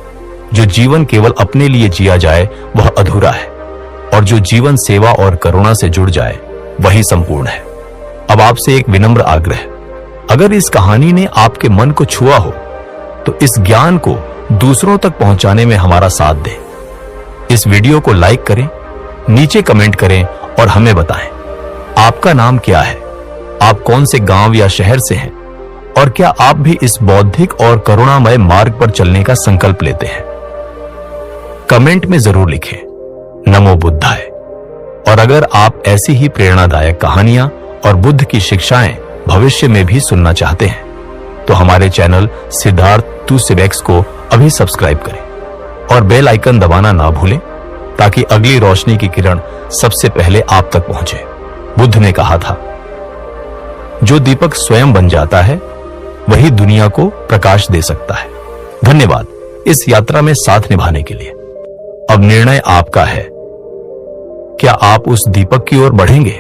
जो जीवन केवल अपने लिए जिया जाए वह अधूरा है, और जो जीवन सेवा और करुणा से जुड़ जाए वही संपूर्ण है। अब आपसे एक विनम्र आग्रह, अगर इस कहानी ने आपके मन को छुआ हो तो इस ज्ञान को दूसरों तक पहुंचाने में हमारा साथ दें। इस वीडियो को लाइक करें, नीचे कमेंट करें और हमें बताएं आपका नाम क्या है, आप कौन से गांव या शहर से हैं, और क्या आप भी इस बौद्धिक और करुणामय मार्ग पर चलने का संकल्प लेते हैं? कमेंट में जरूर लिखें, नमो बुद्धाय। और अगर आप ऐसी ही प्रेरणादायक कहानियां और बुद्ध की शिक्षाएं भविष्य में भी सुनना चाहते हैं तो हमारे चैनल सिद्धार्थ 2CIVX को अभी सब्सक्राइब करें और बेल आइकन दबाना ना भूलें, ताकि अगली रोशनी की किरण सबसे पहले आप तक पहुंचे। बुद्ध ने कहा था, जो दीपक स्वयं बन जाता है वही दुनिया को प्रकाश दे सकता है। धन्यवाद इस यात्रा में साथ निभाने के लिए। अब निर्णय आपका है, क्या आप उस दीपक की ओर बढ़ेंगे?